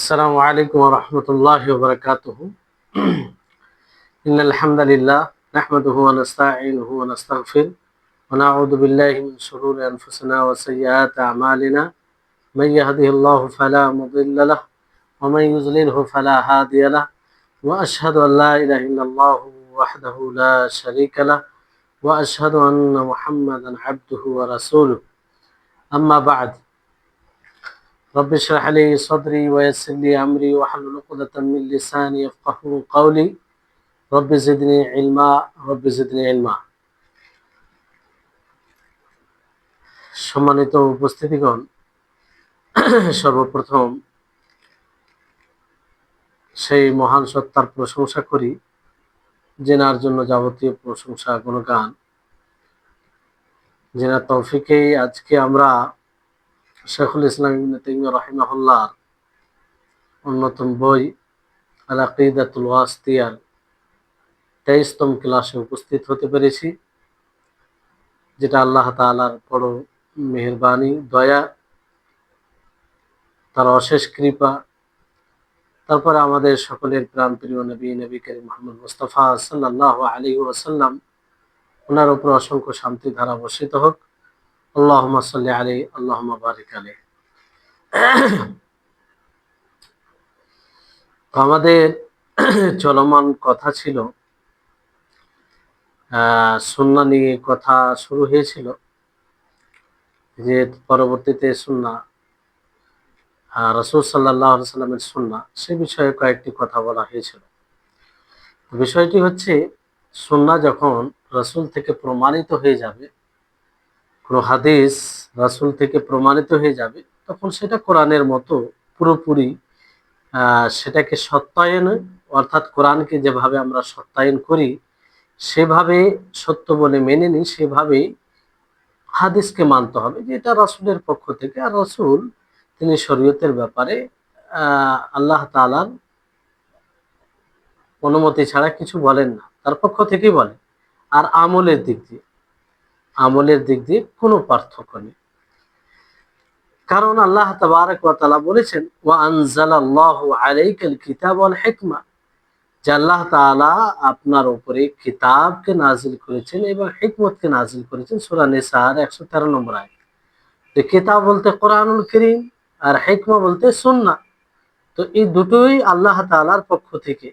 السلام عليكم ورحمة الله وبركاته. إن الحمد لله نحمده ونستعينه ونستغفره ونعوذ بالله من شرور أنفسنا وسيئات أعمالنا. من يهده الله فلا مضل له ومن يضلله فلا هادي له، وأشهد أن لا إله إلا الله وحده لا شريك له، وأشهد أن محمدا عبده ورسوله. أما بعد، رب اشرح لي صدري ويسر لي أمري واحلل عقدة من لساني يفقهوا قولي. رب زدني علما رب زدني علما। সম্মানিত উপস্থিতিগণ, সর্বপ্রথম সেই মহান সত্তার প্রশংসা করি, যেনার জন্য যাবতীয় প্রশংসা গুণগান, যেনার তৌফিকেই আজকে আমরা শেখুল ইসলাম ইবনে তাইমিয়া রাহিমাহুল্লাহর অন্যতম বই আল আকিদাতুল ওয়াসিতিয়ার 23তম ক্লাসে উপস্থিত হতে পেরেছি, যেটা আল্লাহ তাআলার বড় মেহেরবানি, দয়া, তার অশেষ কৃপা। তারপরে আমাদের সকলের প্রাণপ্রিয় নবী করিম মুহাম্মদ মুস্তাফা সাল্লাল্লাহু আলাইহি ওয়াসাল্লাম, ওনার উপর অসংখ্য শান্তি ধারা বর্ষিত হোক। আল্লাহুম্মা সাল্লি আলাইহি আল্লাহুম্মা বারিক আলাইহি। আমাদের চলমান কথা ছিল, সুন্নাহ নিয়ে কথা শুরু হয়েছিল, যে পরবর্তীতে সুন্নাহ, রাসূল সাল্লাল্লাহু আলাইহি ওয়াসাল্লামের সুন্নাহ, সে বিষয়ে কয়েকটি কথা বলা হয়েছিল। বিষয়টি হচ্ছে, সুন্নাহ যখন রাসূল থেকে প্রমাণিত হয়ে যাবে, কোনো হাদিস রাসূল থেকে প্রমাণিত হয়ে যাবে, তখন সেটা কোরআনের মতো পুরোপুরি সেটাকে সত্যায়ন, অর্থাৎ কোরআনকে যেভাবে আমরা সত্যায়ন করি সেভাবে সত্য বলে মেনে নিই, সেভাবে হাদিসকে মানতে হবে যে এটা রাসূলের পক্ষ থেকে। আর রাসূল তিনি শরীয়তের ব্যাপারে আল্লাহ তাআলার অনুমতি ছাড়া কিছু বলেন না, তার পক্ষ থেকেই বলেন। আর আমলের দিক দিয়ে কোনো পার্থক্য নেই, কারণ আল্লাহ তাবারক ওয়া তাআলা বলেছেন, ওয়া আনজালাল্লাহু আলাইকাল কিতাব ওয়াল হিকমা, যে আল্লাহ তাআলা আপনার উপরে কিতাবকে নাজিল করেছেন এবং হিকমতকে নাজিল করেছেন। সূরা নিসার 113 নম্বর আয়াত। তো কিতাব বলতে কোরআনুল কারীম, আর হিকমা বলতে সুন্নাহ। তো এই দুটোই আল্লাহ তাআলার পক্ষ থেকে।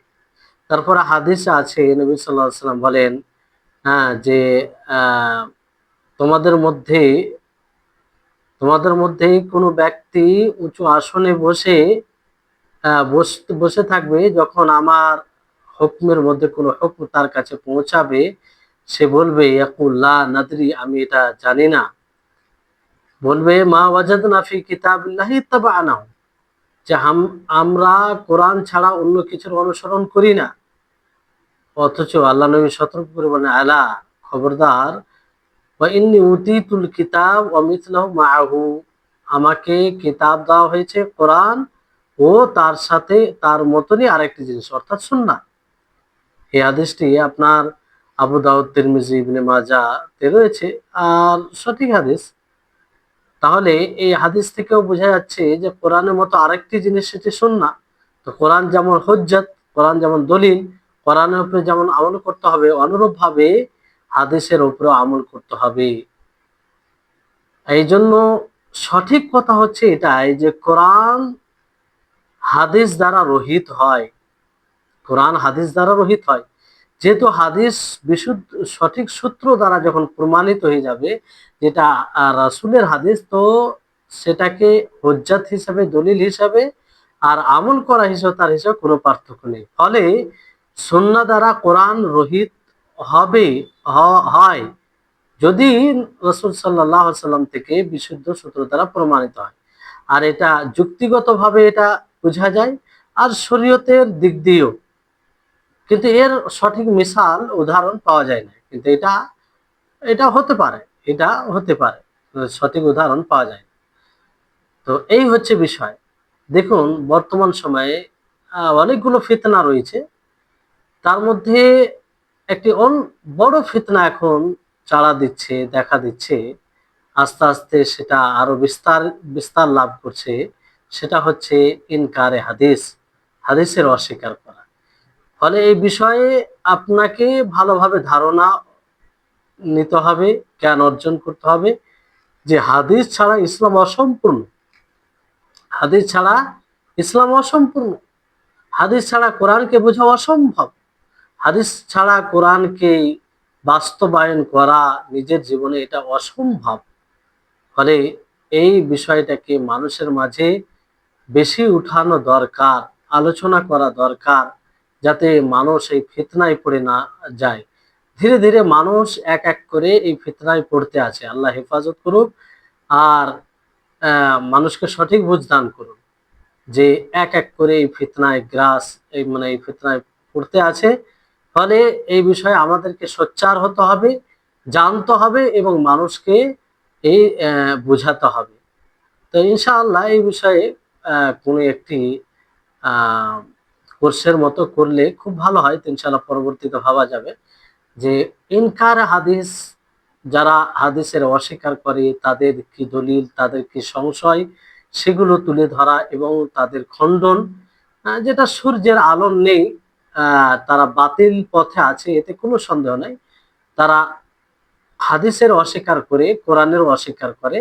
তারপরে হাদিসে আছে, নবী সাল্লাল্লাহু আলাইহি ওয়াসাল্লাম বলেন, যে তোমাদের মধ্যে কোনো ব্যক্তি উঁচু আসনে বসে থাকবে, যখন আমার হুকমের মধ্যে কোনো হুকম তার কাছে পৌঁছাবে, সে বলবে ইয়াকুল লা নাদরি, আমি এটা জানি না। বলবে মা ওয়াজাদনা ফি কিতাবিল্লাহি ইত্তাবা'নাহু, যে আমরা কোরআন ছাড়া অন্য কিছুর অনুসরণ করি না। অথচ আল্লাহ নবী সতর্ক করে বলেন, আলা, খবরদার, ওয়া ইন্নী উতীতুল কিতাব ওয়া মিথলাহু মাআহু, আমাকে কিতাব দেওয়া হয়েছে কোরআন ও তার সাথে তার মতনই আরেকটি জিনিস, অর্থাৎ সুন্নাহ। এই হাদিসটি আপনার আবু দাউদ, তিরমিজি, ইবনে মাজাহ তে রয়েছে, আর সঠিক হাদিস। তাহলে এই হাদিস থেকেও বোঝা যাচ্ছে যে কোরআনের মতো আরেকটি জিনিস সেটি সুন্নাহ। তো কোরআন যেমন হুজ্জত, কোরআন যেমন দলিল, কোরআনের উপরে যেমন আমল করতে হবে, অনুরূপভাবে হাদিসের উপরেও আমল করতে হবে। এই জন্য সঠিক কথা হচ্ছে এটাই, যে কোরআন হাদিস দ্বারা রহিত হয়। কোরআন হাদিস দ্বারা রহিত হয়। যেহেতু হাদিস বিশুদ্ধ সঠিক সূত্র দ্বারা যখন প্রমাণিত হয়ে যাবে যেটা রাসূলের হাদিস, তো সেটাকে হুজ্জাত হিসাবে, দলিল হিসাবে আর আমল করা হিসাবে, তার হিসাবে কোনো পার্থক্য নেই। ফলে সুন্নাহ দ্বারা কোরআন রহিত হয় যদি রাসূল সাল্লাল্লাহু আলাইহি ওয়াসাল্লাম থেকে বিশুদ্ধ সূত্র দ্বারা প্রমাণিত হয়। আর এটা যুক্তিগতভাবে এটা বোঝা যায়, আর শরীয়তের দিক দিয়েও। কিন্তু এর সঠিক মিসাল, উদাহরণ পাওয়া যায় না। কিন্তু এটা হতে পারে, সঠিক উদাহরণ পাওয়া যায়। তো এই হচ্ছে বিষয়। দেখুন, বর্তমান সময়ে অনেকগুলো ফিতনা রয়েছে, তার মধ্যে একটি বড় ফিতনা এখন দেখা দিচ্ছে, আস্তে আস্তে সেটা আরো বিস্তার লাভ করছে। সেটা হচ্ছে ইনকারে হাদিস, হাদিসের অস্বীকার করা। ফলে এই বিষয়ে আপনাকে ভালোভাবে ধারণা নিতে হবে, জ্ঞান অর্জন করতে হবে যে হাদিস ছাড়া ইসলাম অসম্পূর্ণ, হাদিস ছাড়া ইসলাম অসম্পূর্ণ, হাদিস ছাড়া কোরআনকে বোঝা অসম্ভব, হাদিস ছাড়া কোরআনকে বাস্তবায়ন করা নিজের জীবনে এটা অসম্ভব। ফলে এই বিষয়টাকে মানুষের মাঝে বেশি উঠানো দরকার, আলোচনা করা দরকার, যাতে মানুষ এই ফিতনায় পড়ে না যায়। ধীরে ধীরে মানুষ এক এক করে এই ফিতনায় পড়তে আছে, আল্লাহ হেফাজত করুক। আর মানুষকে সঠিক বুঝ দান করুন যে এক এক করে এই ফিতনায় গ্রাস, এই মানে এই ফিতনায় পড়তে আছে। ফলে এই বিষয়ে আমাদেরকে সোচ্চার হতে হবে, জানতে হবে এবং মানুষকে এই বোঝাতে হবে। তো ইনশাআল্লাহ এই বিষয়ে কোনো একটি কোর্সের মতো করলে খুব ভালো হয়। তো ইনশাআল্লাহ পরবর্তীতে ভাবা যাবে যে ইনকার হাদিস, যারা হাদিসের অস্বীকার করে তাদের কি দলিল, তাদের কি সংশয়, সেগুলো তুলে ধরা এবং তাদের খণ্ডন। যেটা সূর্যের আলো নেই, তারা বাতিল পথে আছে, এতে কোনো সন্দেহ নাই। তারা হাদিসের অস্বীকার করে, কোরআনের অস্বীকার করে,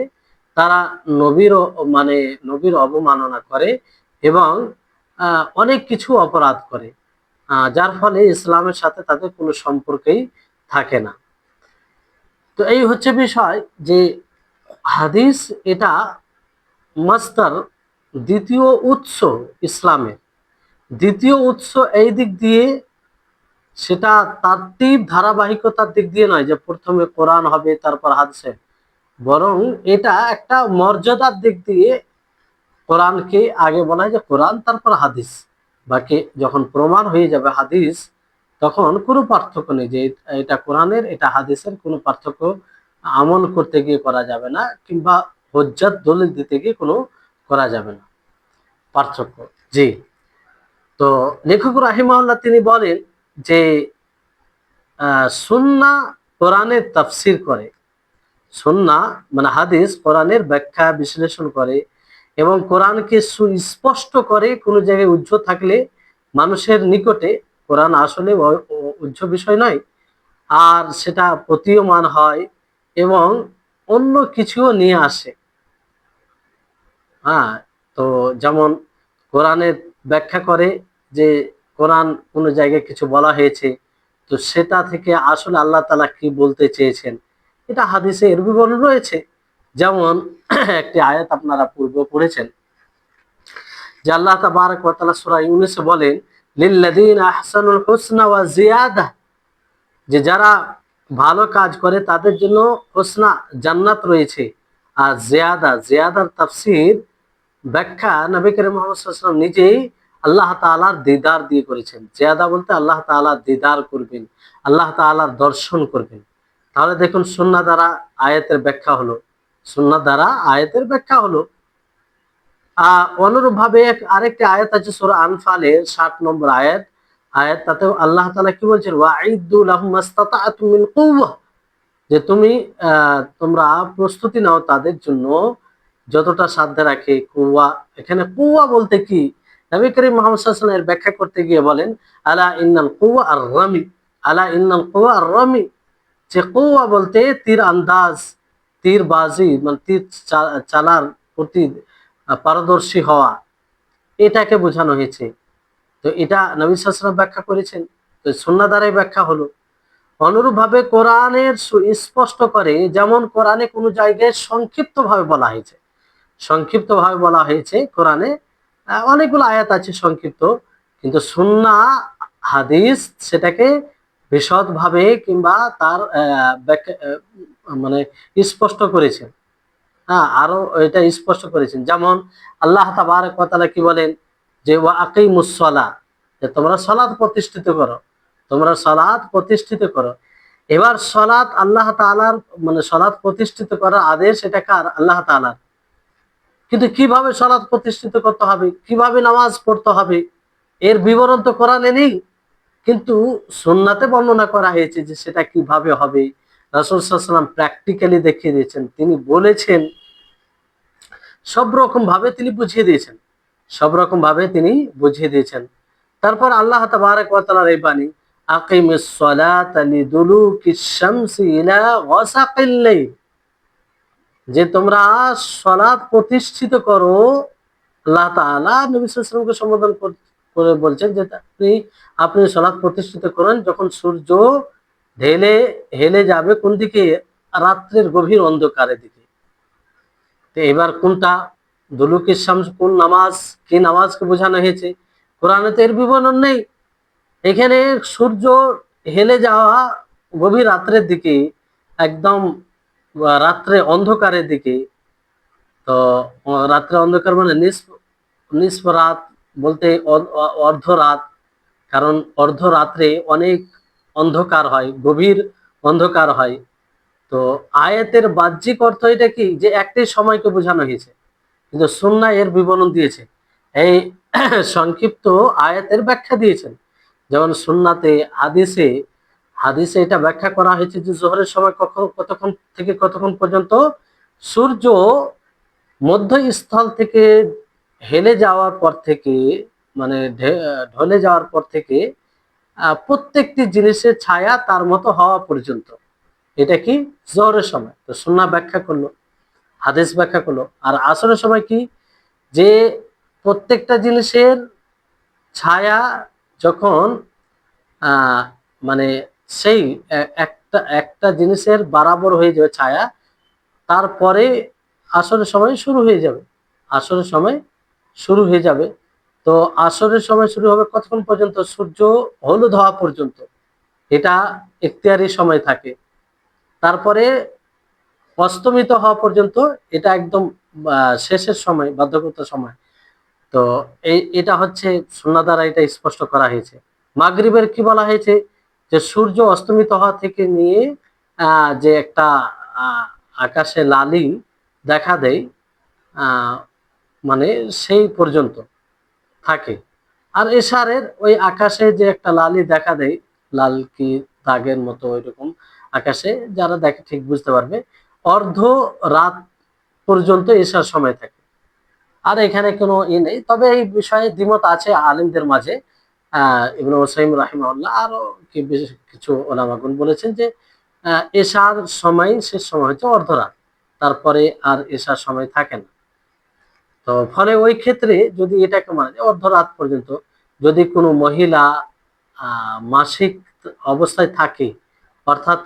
তারা নবীর মানে নবীর অবমাননা করে এবং অনেক কিছু অপরাধ করে, যার ফলে ইসলামের সাথে তাদের কোনো সম্পর্কই থাকে না। তো এই হচ্ছে বিষয় যে হাদিস এটা মাস্টার, দ্বিতীয় উৎস ইসলামের, দ্বিতীয় উৎস এই দিক দিয়ে, সেটা তারতিব ধারাবাহিকতার দিক দিয়ে নয় যে প্রথমে কোরআন হবে তারপর হাদিসে, বরং এটা একটা মর্যাদার দিক দিয়ে কোরআনকে আগে বলা হয় যে কোরআন তারপর হাদিস। বাকি যখন প্রমাণ হয়ে যাবে হাদিস, তখন কোনো পার্থক্য নেই যে এটা কোরআনের এটা হাদিসের, কোনো পার্থক্য আমল করতে গিয়ে করা যাবে না, কিংবা হুজ্জাত দলিল দিতে গিয়ে কোনো করা যাবে না পার্থক্য। জি। তো লেখক রাহিমাহুল্লাহ তিনি বলেন যে সুন্নাহ কোরআনের তাফসীর করে, সুন্নাহ মানে হাদিস কোরআনের ব্যাখ্যা বিশ্লেষণ করে এবং কোরআনকে সুস্পষ্ট করে। কোনো জায়গায় উজ্জ্ব থাকলে মানুষের নিকটে কোরআন আসলে উজ্জ্ব বিষয় নয়, আর সেটা প্রতীয়মান হয় এবং অন্য কিছুও নিয়ে আসে। হ্যাঁ, তো যেমন কোরআনের ব্যাখ্যা করে যে কোরআন কোনো জায়গায় কিছু বলা হয়েছে, তো সেটা থেকে আসলে আল্লাহ তাআলা কি বলতে চেয়েছেন এটা হাদিসে এর বিবরণ রয়েছে। যেমন একটি আয়াত আপনারা পূর্বে পড়েছেন যে আল্লাহ তাবারক ওয়া তাআলা সূরা ইউনূসে বলেন লিল্লাযীনা আহসানুল হুসনা ওয়া জিয়াদা, যে যারা ভালো কাজ করে তাদের জন্য হুসনা জান্নাত রয়েছে, আর জিয়াদা, জিয়াদার তাফসীর ব্যাখ্যা নবী করিম মুহাম্মদ সাল্লাল্লাহু আলাইহি ওয়াসাল্লাম নিজেই আল্লাহ তাআলার দিদার দিয়ে করেছেন। জিয়াদা বলতে আল্লাহ তাআলার দিদার করবেন, আল্লাহ তাআলার দর্শন করবেন। তাহলে দেখুন সুন্নাহ দ্বারা আয়াতের ব্যাখ্যা হলো, সুন্নাহ দ্বারা আয়াতের ব্যাখ্যা হলো। অনুরূপভাবে আরেকটি আয়াত আছে সূরা আনফালের 60 নম্বর আয়াত, তাতেও আল্লাহ তাআলা কি বলছেন ওয়াইদু লাহুম মাসতাতা'তুম মিন কুওয়া, যে তোমরা প্রস্তুতি নাও তাদের জন্য যতটা সাধ্য রাখে। কুওয়া, এখানে কুওয়া বলতে কি, নবী করিম মুহাম্মদ সাল্লাল্লাহু আলাইহি ওয়াসাল্লাম এর ব্যাখ্যা করতে গিয়ে বলেন আলা ইন্নাল কুওয়া আর রামি, আলা ইন্নাল কুওয়া আর রামি, যে কুওয়া বলতে তীর আন্দাজ, তীর বাজি মানে তীর চালার প্রতি পারদর্শী হওয়া, এটাকে বোঝানো হয়েছে। তো এটা নবী সাল্লাল্লাহু আলাইহি ওয়াসাল্লাম ব্যাখ্যা করেছেন, তো সুন্নাহ দ্বারাই ব্যাখ্যা হলো। অনুরূপভাবে কোরআনের সুস্পষ্ট করে, যেমন কোরআনে কোনো জায়গায় সংক্ষিপ্তভাবে বলা হয়েছে, সংক্ষিপ্তভাবে বলা হয়েছে কোরআনে, অনেকগুলো আয়াত আছে সংক্ষিপ্ত, কিন্তু সুন্নাহ হাদিস সেটাকে বিশদভাবে কিংবা তার ব্যাখ্যা মানে স্পষ্ট করেছেন। হ্যাঁ, আরো এটা স্পষ্ট করেছেন। যেমন আল্লাহ তাবারক ওয়া তাআলা কি বলেন যে ওয়া আকিমুস সালাহ, যে তোমরা সালাত প্রতিষ্ঠিত করো, তোমরা সালাত প্রতিষ্ঠিত করো। এবার সালাত আল্লাহ তাআলার, মানে সালাত প্রতিষ্ঠিত করার আদেশ এটা কার? আল্লাহ তাআলার। কিন্তু কিভাবে সালাত প্রতিষ্ঠিত করতে হবে, কিভাবে নামাজ পড়তে হবে, এর বিবরণ তো কোরআনে নেই, কিন্তু সুন্নাতে বর্ণনা করা হয়েছে যে সেটা কিভাবে হবে। রাসূল সাল্লাল্লাহু আলাইহি ওয়াসাল্লাম প্র্যাকটিক্যালি দেখিয়ে দিয়েছেন, তিনি বলেছেন সব রকম ভাবে তিনি বুঝিয়ে দিয়েছেন, সব রকম ভাবে তিনি বুঝিয়ে দিয়েছেন। তারপর আল্লাহ তাবারক ওয়া তাআলার এই বাণী, আকিমিস সালাতা লিদুলুকিশ শামসি ইলা গাসাকিল লাইল, যে তোমরা সালাত প্রতিষ্ঠিত করো। আল্লাহ তাআলা নবী সাল্লাল্লাহু আলাইহি ওয়াসাল্লামকে সম্বোধন করে বলছেন যে আপনি আপনি সালাত প্রতিষ্ঠিত করেন যখন সূর্য ঢেলে হেলে যাবে কোন দিকে? রাত্রের গভীর অন্ধকারের দিকে। তো এবার কোনটা দুলুকিস শামস, কোন নামাজ, কি নামাজকে বোঝানো হয়েছে? কোরআনে তো এর বিবরণ নেই। এখানে সূর্য হেলে যাওয়া গভীর রাত্রের দিকে, একদম রাত্রে অন্ধকারের দিকে। তো রাত্রে অন্ধকার মানে নিসফ রাত বলতে অর্ধ রাত, কারণ অর্ধ রাত্রে অনেক অন্ধকার হয়, গভীর অন্ধকার হয়। তো আয়াতের বাহ্যিক অর্থ এটা কি, যে একটি সময়কে বোঝানো হয়েছে, কিন্তু সুন্নাহ এর বিবরণ দিয়েছে। এই সংক্ষিপ্ত আয়াতের ব্যাখ্যা দিয়েছেন, যেমন সুন্নাতে, হাদিসে হাদিসে এটা ব্যাখ্যা করা হয়েছে যে জোহরের সময় কখন, কতক্ষণ থেকে কতক্ষণ পর্যন্ত? সূর্য মধ্যস্থল থেকে হেলে যাওয়ার পর থেকে, মানে ঢলে যাওয়ার পর থেকে প্রত্যেকটি জিনিসের ছায়া তার মতো হওয়া পর্যন্ত, এটা কি? জোহরের সময়। তো সুন্নাহ ব্যাখ্যা করলো, হাদিস ব্যাখ্যা করলো। আর আসরের সময় কি, যে প্রত্যেকটা জিনিসের ছায়া যখন আহ মানে সেই একটা একটা জিনিসের বরাবর হয়ে যাবে ছায়া, তারপরে আসরের সময় শুরু হয়ে যাবে, আসরের সময় শুরু হয়ে যাবে। তো আসরের সময় শুরু হবে কতক্ষণ পর্যন্ত? সূর্য হলুদ হওয়া পর্যন্ত, এটা ইখতিয়ারি সময় থাকে। তারপরে অস্তমিত হওয়া পর্যন্ত, এটা একদম শেষের সময়, বাধ্যগত সময়। তো এটা হচ্ছে সুন্নাহ দ্বারা এটা স্পষ্ট করা হয়েছে। মাগরিবের কি বলা হয়েছে, যে সূর্য অস্তমিত হওয়া থেকে নিয়ে যে একটা আকাশে লালি দেখা দেয়, মানে সেই পর্যন্ত থাকে। আর এশারের ওই আকাশে যে একটা লালি দেখা দেয়, লাল কি দাগের মতো ওইরকম আকাশে, যারা দেখে ঠিক বুঝতে পারবে, অর্ধ রাত পর্যন্ত এশার সময় থাকে। আর এখানে কোনো নেই, তবে এই বিষয়ে দ্বিমত আছে আলিমদের মাঝে। ইবনে উসাইম রাহিমাহুল্লাহ আরো কিছু ওলামাগণ বলেছেন যে এশার সময়, শেষ সময় হচ্ছে অর্ধরাত, তারপরে আর এশার সময় থাকে না। তো ফলে ওই ক্ষেত্রে যদি এটাকে মানা যায় অর্ধরাত পর্যন্ত, যদি কোনো মহিলা মাসিক অবস্থায় থাকে, অর্থাৎ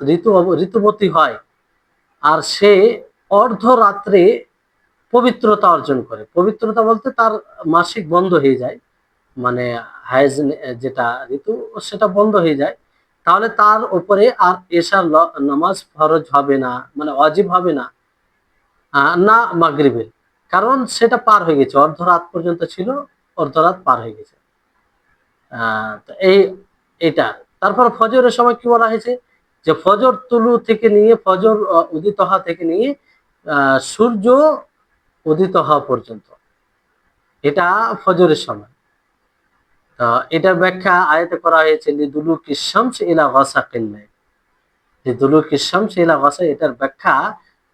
ঋতুবতী হয়, আর সে অর্ধরাত্রে পবিত্রতা অর্জন করে, পবিত্রতা বলতে তার মাসিক বন্ধ হয়ে যায়, মানে হায়েজ যেটা ঋতু, সেটা বন্ধ হয়ে যায়, তাহলে তার উপরে আর এশার নামাজ ফরজ হবে না, মানে ওয়াজিব হবে না, না মাগরিবের, কারণ সেটা পার হয়ে গেছে, অর্ধরাত পর্যন্ত ছিল, অর্ধরাত পার হয়ে গেছে। তো এটা তারপর ফজরের সময় কি বলা হয়েছে, যে ফজর তুলু থেকে নিয়ে, ফজর উদিত হওয়া থেকে নিয়ে সূর্য উদিত হওয়া পর্যন্ত, এটা ফজরের সময়। এটার ব্যাখ্যা আয়াতে করা হয়েছে লিদুলুকিশ শামস ইলা গাসাকিল লাইল, লিদুলুকিশ শামস ইলা গাসা, এটার ব্যাখ্যা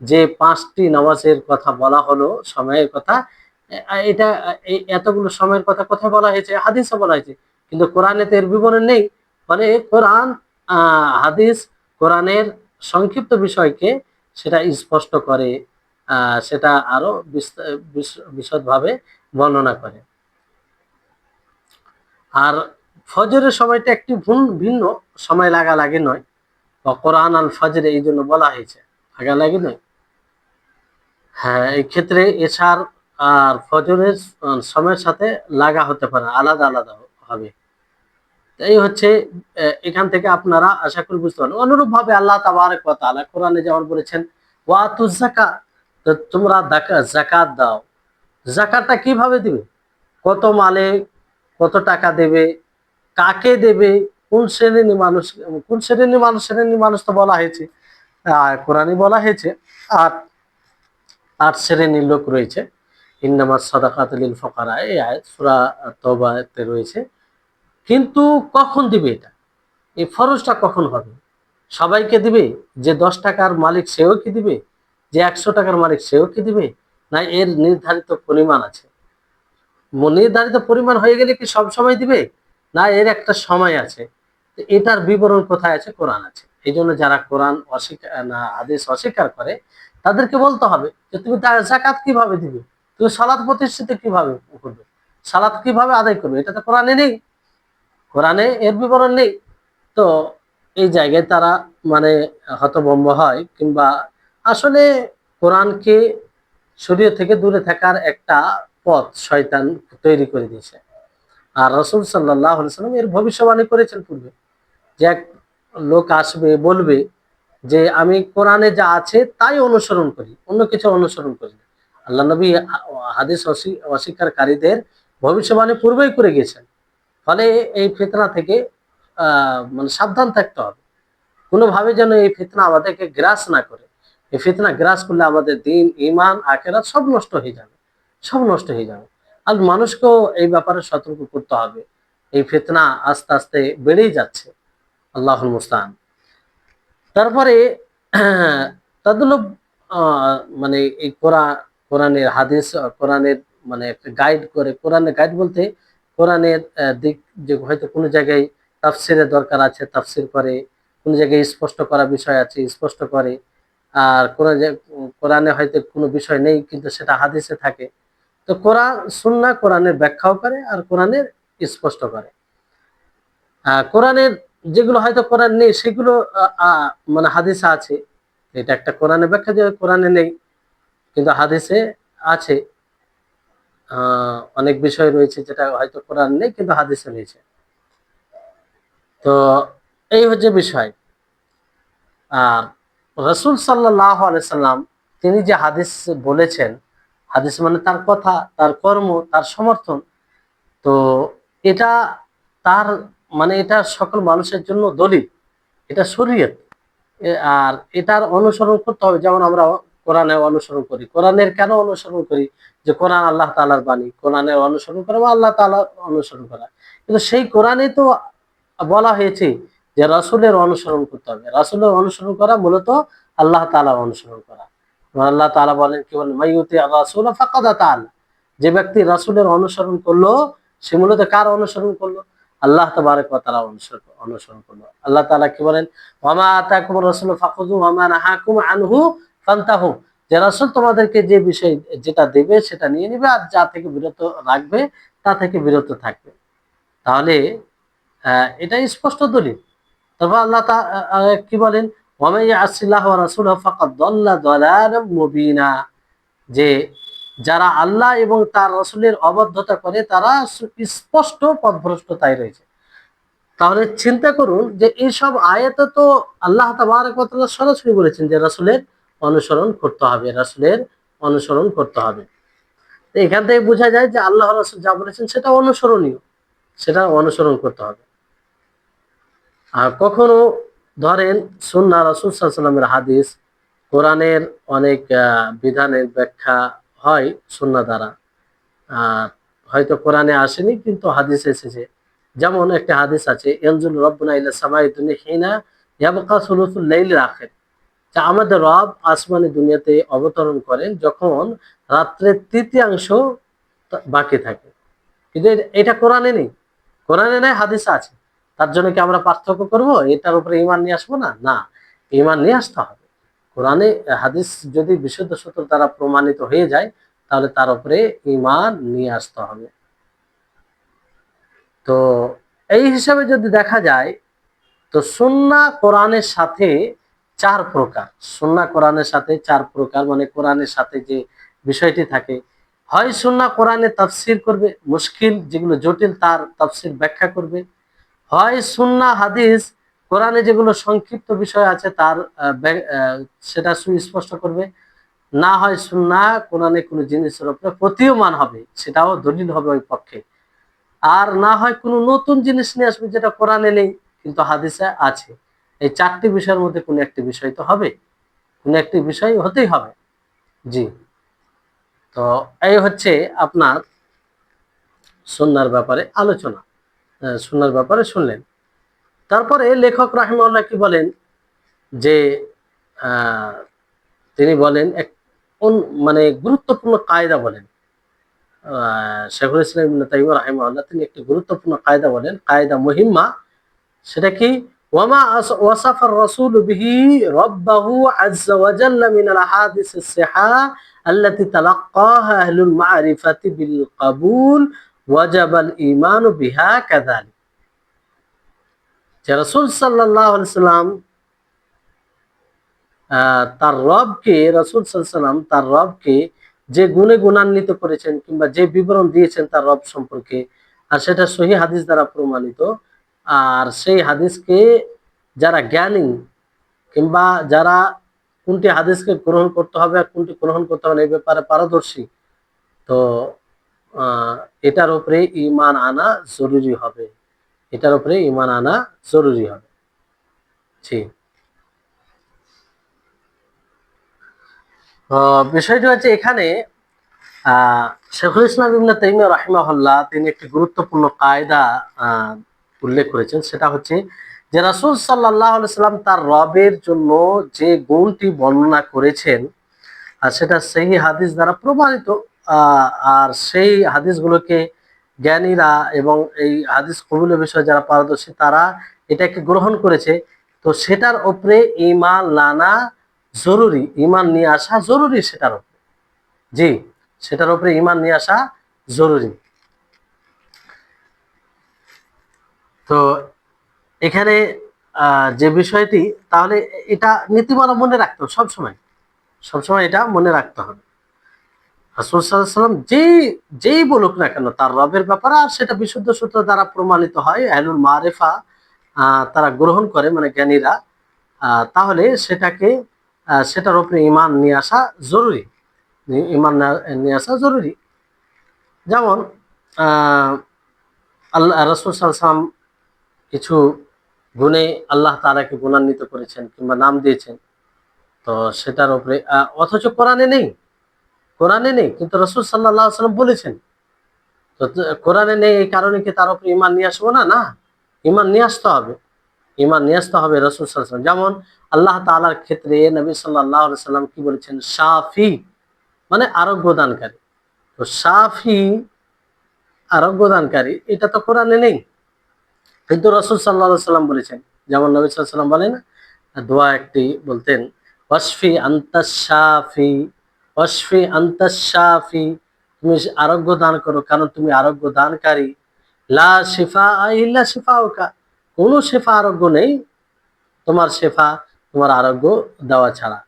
যে পাঁচটি নামাজের কথা বলা হলো, সময়ের কথা, এটা এতগুলো সময়ের কথা কোথায় বলা হয়েছে? হাদিসে বলা হয়েছে, কিন্তু কোরআনে তো এর বিবরণ নেই। ফলে কোরআন, হাদিস কোরআনের সংক্ষিপ্ত বিষয়কে সেটা স্পষ্ট করে, সেটা আরো বিশদভাবে বর্ণনা করে। আর ফজরের সময়টা একটি ভিন্ন, সময় লাগালাগি নয়, বা কোরআন আল ফজর এই জন্য বলা হয়েছে, লাগালাগি নয়। হ্যাঁ, এই ক্ষেত্রে এশার আর ফজরের সময়ের সাথে লাগা হতে পারে, আলাদা আলাদা হবে। এই হচ্ছে, এখান থেকে আপনারা আশা করি বুঝতে পারবেন। অনুরূপ ভাবে আল্লাহ তাবারক ওয়া তাআলা কোরআনে যেমন বলেছেন, ওয়াতুজ যাকাত, তোমরা যাকাত দাও। যাকাতটা কিভাবে দিবে? কত মালে কত টাকা দেবে, কাকে দেবে, কোন শ্রেণীর মানুষ, কোন শ্রেণীর মানুষ তো বলা হয়েছে, কোরআনে বলা হয়েছে আট আট শ্রেণীর লোক রয়েছে। ইন্নামাস সাদাকাতু লিল ফুকারা, এই আয়াত সূরা তাওবাতে রয়েছে। কিন্তু কখন দিবে এটা? এই ফরজটা কখন হবে? সবাইকে দিবে? যে 10 টাকার মালিক সেও কি দিবে? যে 100 টাকার মালিক সেও কি দিবে? না এর নির্ধারিত পরিমাণ আছে? নির্ধারিত পরিমাণ হয়ে গেলে কি সব সময় দিবে? না, এর একটা সময় আছে। তো এটার বিবরণ কোথায় আছে? কোরআন আছে। এই জন্য যারা কোরআন অস্বীকার না হাদিস অস্বীকার করে তাদেরকে বলতে হবে যে তুমি জাকাত কিভাবে দিবে, তুমি সালাত প্রতিষ্ঠিত কিভাবে করবে, সালাত কিভাবে আদায় করবে, এটা তো কোরআনে নেই, কোরআনে এর বিবরণ নেই। তো এই জায়গায় তারা মানে হতভম্ব হয়, কিংবা আসলে কোরআনকে শরীয়ত থেকে দূরে থাকার একটা পথ শয়তান তৈরি করে দিয়েছে। আর রাসূল সাল্লাল্লাহু আলাইহি ওয়াসাল্লাম এর ভবিষ্যবাণী করেছেন পূর্বে, যে এক লোক আসবে বলবে যে আমি কোরআনে যা আছে তাই অনুসরণ করি, অন্য কিছু অনুসরণ করি না। আল্লাহ নবী হাদিস অস্বীকারীদের ভবিষ্যবাণী পূর্বেই করে গেছেন। ফলে এই ফিতনা থেকে মানে সাবধান থাকতে হবে, কোনোভাবে যেন এই ফিতনা আমাদেরকে গ্রাস না করে। এই ফিতনা গ্রাস করলে আমাদের দিন, ইমান, আখেরাত সব নষ্ট হয়ে যাবে, সব নষ্ট হয়ে যাবে। আর মানুষকেও এই ব্যাপারে সতর্ক করতে হবে। এই ফিতনা আস্তে আস্তে বেড়েই যাচ্ছে, আল্লাহুল মুস্তাআন। তারপরে তাদুলুব মানে এই কোরআনের হাদিস, কোরআনের মানে একটা গাইড করে, কোরআনের গাইড বলতে কোরআনের দিক, যে হয়তো কোনো জায়গায় তাফসিরের দরকার আছে তাফসির করে, কোনো জায়গায় স্পষ্ট করা বিষয় আছে স্পষ্ট করে, আর কোরআনে হয়তো কোনো বিষয় নেই কিন্তু সেটা হাদিসে থাকে। তো কোরআন সুন্নাহ কোরআনের ব্যাখ্যাও করে আর কোরআনের স্পষ্ট করে। কোরআনের যেগুলো হয়তো কোরআন নেই সেগুলো মানে হাদিসে আছে। এটা একটা কোরআনের ব্যাখ্যা যে কোরআনে নেই কিন্তু হাদিসে আছে। অনেক বিষয় রয়েছে যেটা হয়তো কোরআন নেই কিন্তু হাদিসে রয়েছে। তো এই হচ্ছে বিষয়। আর রাসূল সাল্লাল্লাহু আলাইহি সাল্লাম তিনি যে হাদিস বলেছেন, হাদিস মানে তার কথা, তার কর্ম, তার সমর্থন। তো এটা তার মানে এটা সকল মানুষের জন্য দলিল, এটা শরীয়ত। আর এটার অনুসরণ করতে হবে। যেমন আমরা কোরআনের অনুসরণ করি, কোরআনের কেন অনুসরণ করি? যে কোরআন আল্লাহ তাআলার বাণী, কোরআনের অনুসরণ করা বা আল্লাহ তাআলার অনুসরণ করা। কিন্তু সেই কোরআনে তো বলা হয়েছে যে রাসূলের অনুসরণ করতে হবে। রাসূলের অনুসরণ করা মূলত আল্লাহ তাআলার অনুসরণ করা। আল্লাহ তাআলা বলেন, কি বলেন, মাইয়ুতি আর-রাসূল ফাকাদ আতা, যে ব্যক্তি রাসূলের অনুসরণ করলো সে মূলত কার অনুসরণ করলো? আল্লাহ তাবারক ওয়া তাআলা অনুসরণ করলো। আল্লাহ তাআলা কি বলেন, ওয়ামা আতাকুমুর রাসূলু ফাখুযু ওয়ামা নাহাকুম আনহু ফান্তাহু, যে রাসূল তোমাদেরকে যে বিষয় যেটা দেবে সেটা নিয়ে নিবে, আর যা থেকে বিরত রাখবে তা থেকে বিরত থাকবে। তাহলে এটাই স্পষ্ট দলিল। তারপর আল্লাহ কি বলেন, ওয়ামা ইয়াসিল্লাহু ওয়া রাসূলহু ফাকাদ দাল্লা দালালাম মুবিনা, যে যারা আল্লাহ এবং তার রাসূলের অবাধ্যতা করে তারা স্পষ্ট পথভ্রষ্টতায় রয়েছে। তাহলে চিন্তা করুন যে এইসব আয়াতে তো আল্লাহ তাবারক ওয়া তাআলা সরাসরি বলেছেন যে রাসূলের অনুসরণ করতে হবে, রাসূলের অনুসরণ করতে হবে। তো এখান থেকে বোঝা যায় যে আল্লাহ রাসূল যা বলেছেন সেটা অনুসরণীয়, সেটা অনুসরণ করতে হবে। আর কখনো ধরেন সুন্নাহ রাসূল সাল্লাল্লাহু আলাইহি ওয়াসাল্লামের হাদিস, কোরআনের অনেক বিধানের ব্যাখ্যা হয় সুন্নাহ দ্বারা। আহ হয়তো কোরআনে আসেনি কিন্তু হাদিসে এসেছে। যেমন একটা হাদিস আছে, ইয়ানজুলু রাব্বুনা ইলা সামাই দুনিয়া হিনা ইয়াবকা সুলুসুল লাইলিল আখির, যে আমাদের রব আসমানি দুনিয়াতে অবতরণ করেন যখন রাত্রের তৃতীয়াংশ বাকি থাকে। কিন্তু এটা কোরআনে নেই, কোরআনে নাই, হাদিসে আছে। তার জন্য কি আমরা পার্থক্য করব, এটার উপরে ঈমান নিয়ে আসবো না? না, ঈমান নিয়ে আসতে হবে। কোরআনে হাদিস যদি বিশুদ্ধ সূত্র দ্বারা প্রমাণিত হয়ে যায় তাহলে তার উপরে ঈমান নিয়ে আসতে হবে। তো এই হিসাবে যদি দেখা যায়, তো সুন্নাহ কোরআনের সাথে চার প্রকার, সুন্নাহ কোরআনের সাথে চার প্রকার, মানে কোরআনের সাথে যে বিষয়টি থাকে, হয় সুন্নাহ কোরআনে তাফসীর করবে, মুশকিল যেগুলো জটিল তার তাফসীর ব্যাখ্যা করবে, হয় সুন্নাহ হাদিস কোরআনে যেগুলো সংক্ষিপ্ত বিষয় আছে তার সেটা সুস্পষ্ট করবে, না হয় সুন্নাহ কোরআনে কোনো জিনিসের উপরে প্রতীয়মান হবে, সেটাও দলিল হবে ওই পক্ষে, আর না হয় কোনো নতুন জিনিস নিয়ে আসবে যেটা কোরআনে নেই কিন্তু হাদিসে আছে। এই চারটি বিষয়ের মধ্যে কোনো একটি বিষয় তো হবে, কোনো একটি বিষয় হতেই হবে। জি। তো এই হচ্ছে আপনার সুন্নাহর ব্যাপারে আলোচনা, সুন্নাহর ব্যাপারে শুনলেন। তারপরে লেখক রাহিমাহুল্লাহ কি বলেন, যে আহ, তিনি বলেন মানে গুরুত্বপূর্ণ কায়দা বলেন। শেখুল ইসলাম ইবনে তাইমিয়া রাহিমাহুল্লাহ তিনি একটি গুরুত্বপূর্ণ কায়দা বলেন, কায়দা মুহিম্মা। সেটা কি? ওয়াসাফার রাসূল বিহি রাব্বাহু আযজা ওয়া জাল্লা মিনাল আহাদিস as-সিহা আল্লাতী তালাক্কাহা আহলুল মা'রিফাতি বিল কাবুল ওয়াজাবা আল-ঈমানু বিহা কাযালিক। যে রাসূল সাল্লাল্লাহু আলাইহি সাল্লাম তার রবকে, রাসূল সাল্লাল্লাহু আলাইহি সাল্লাম তার রবকে যে গুণে গুণান্বিত করেছেন কিংবা যে বিবরণ দিয়েছেন তার রব সম্পর্কে, আর সেটা সহিহ হাদিস দ্বারা প্রমাণিত। আর সেই হাদিসকে যারা জ্ঞানী কিংবা যারা কোনটি হাদিসকে গ্রহণ করতে হবে আর কোনটি গ্রহণ করতে হবে না এই ব্যাপারে পারদর্শী, তো আহ, এটার উপরে ঈমান আনা জরুরি হবে। এটার উপরে ঈমান আনা জরুরি হবে। জি। বিষয়টি হচ্ছে এখানে শেখুল ইসলাম ইবনে তাইমিয়া রাহিমাহুল্লাহ তিনি একটি গুরুত্বপূর্ণ কায়দা আহ, উল্লেখ করেছেন। সেটা হচ্ছে যে রাসূল সাল্লাল্লাহু আলাইহি সাল্লাম তার রবের জন্য যে গুণটি বর্ণনা করেছেন, আর সেটা সেই হাদিস দ্বারা প্রমাণিত। আর সেই হাদিসগুলোকে জ্ঞানীরা এবং এই হাদিস কবুলের বিষয়ে যারা পারদর্শী তারা এটাকে গ্রহণ করেছে। তো সেটার উপরে ঈমান আনা জরুরি, ঈমান নিয়ে আসা জরুরি সেটার উপরে। জি, সেটার উপরে ঈমান নিয়ে আসা জরুরি। তো এখানে যে বিষয়টি, তাহলে এটা নীতিমালা মনে রাখতে হবে সবসময়, সবসময় এটা মনে রাখতে হবে। রাসূল সাল্লাল্লাহু আলাইহি ওয়াসাল্লাম যেই বলুক না কেন তার রবের ব্যাপারে, আর সেটা বিশুদ্ধ সূত্র দ্বারা প্রমাণিত হয়, আহলুল মারিফা তারা গ্রহণ করে মানে জ্ঞানীরা, তাহলে সেটাকে সেটার উপরে ঈমান নিয়ে আসা জরুরি। ঈমান নিয়ে আসা জরুরি। যেমন আহ আল্লাহ রাসূল সাল্লাল্লাহু আলাইহি ওয়াসাল্লাম কিছু গুণে আল্লাহ তাআলাকে গুণান্বিত করেছেন কিংবা নাম দিয়েছেন, তো সেটার উপরে অথচ কোরআনে নেই, কোরআনে নেই কিন্তু রাসূল সাল্লাল্লাহু আলাইহি ওয়াসাল্লাম বলেছেন। তো কোরআনে নেই এই কারণে কি তার উপরে ঈমান নিয়ে আসবো না? না, ঈমান নিয়ে আসতে হবে। ঈমান নিয়ে আসতে হবে রাসূল সাল্লাল্লাহু আলাইহি ওয়াসাল্লাম। যেমন আল্লাহ তাআলার ক্ষেত্রে নবী সাল্লাল্লাহু আলাইহি ওয়াসাল্লাম কি বলেছেন? শাফি মানে আরোগ্য দানকারী। তো শাফি আরোগ্য দানকারী এটা তো কোরআনে নেই, কিন্তু রাসূল সাল্লাল্লাহু আলাইহি ওয়াসাল্লাম বলেছেন। যেমন নবী সাল্লাল্লাহু আলাইহি ওয়াসাল্লাম বলেন, দোয়া একটি বলতেন, ওয়াশফি আনতাস শাফি, ওয়াশফি আনতাস শাফি, তুমি আরোগ্য দান করো কারণ তুমি আরোগ্য দানকারী। লা শিফা ইল্লা শিফাউকা, কোনো শেফা আরোগ্য নেই তোমার শেফা, তোমার আরোগ্য দেওয়া ছাড়া।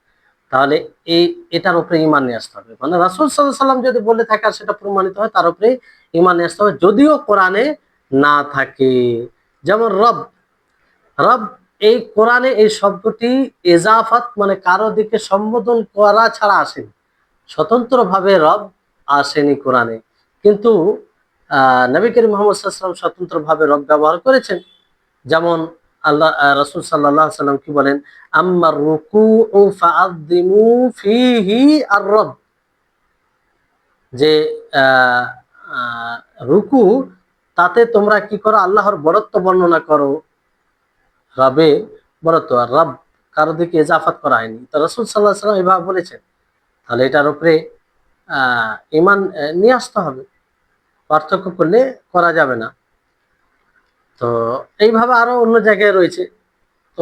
তাহলে এই এটার উপরে ঈমান নিয়ে আসতে হবে। মানে রাসূল সাল্লাল্লাহু আলাইহি ওয়াসাল্লাম যদি বলে থাকে আর সেটা প্রমাণিত হয় তার উপরে ঈমান নিয়ে আসতে হবে, যদিও কোরআনে না থাকে। যেমন রব, রব এই কোরআনে এই শব্দটি এজাফাত মানে কারো দিকে সম্বোধন করা ছাড়া আসেনি, স্বতন্ত্রভাবে রব আসেনি কোরআনে। কিন্তু নবী করিম মুহাম্মদ সাল্লাল্লাহু আলাইহি ওয়াসাল্লাম স্বতন্ত্রভাবে রব ব্যবহার করেছেন। যেমন আল্লাহ রাসূল সাল্লাল্লাহু আলাইহি ওয়াসাল্লাম কি বলেন? আম্মার রুকুউ ফাআযিমু ফীহি আর-রব, যে আহ, আহ, রুকু তাতে তোমরা কি করো? আল্লাহর বড়ত্ব বর্ণনা করো। রবে বড়ত্ব, আর রব কারো দিকে ইজাফাত করা হয়নি, তো রাসূল সাল্লাল্লাহু আলাইহি ওয়াসাল্লাম এভাবে বলেছেন। তাহলে এটার উপরে ঈমান নিয়ে আসতে হবে, পার্থক্য করলে করা যাবে না। তো এইভাবে আরো অন্য জায়গায় রয়েছে। তো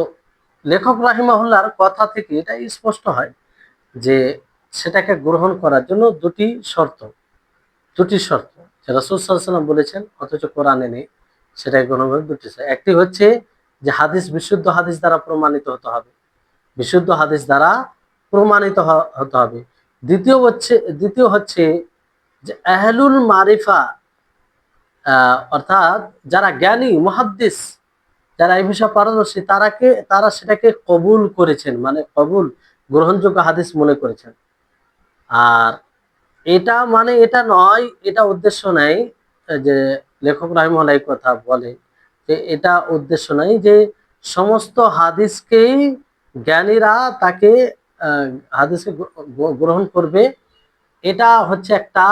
লেখক রাহিমাহুল্লাহর কথা থেকে এটা স্পষ্ট হয় যে সেটাকে গ্রহণ করার জন্য দুটি শর্ত যে রাসূল সাল্লাল্লাহু আলাইহি ওয়াসাল্লাম বলেছেন অথচ কোরআনে নেই, সেটাকে গ্রহণ করার দুটি শর্ত। একটি হচ্ছে যে হাদিস বিশুদ্ধ হাদিস দ্বারা প্রমাণিত হতে হবে, বিশুদ্ধ হাদিস দ্বারা প্রমাণিত হতে হবে। দ্বিতীয় হচ্ছে যে আহলুল মারিফা, অর্থাৎ যারা জ্ঞানী মুহাদ্দিস, যারা এই বিষয়ে পারদর্শী, তারা সেটাকে কবুল করেছেন, মানে কবুল গ্রহণযোগ্য হাদিস মনে করেছেন। আর এটা মানে এটা নয়, এটা উদ্দেশ্য নাই যে লেখক রাহিমাহুল্লাহ এই কথা বলে যে এটা উদ্দেশ্য নাই যে সমস্ত হাদিসকেই জ্ঞানীরা তাকে আহ, হাদিসকে গ্রহণ করবে। এটা হচ্ছে একটা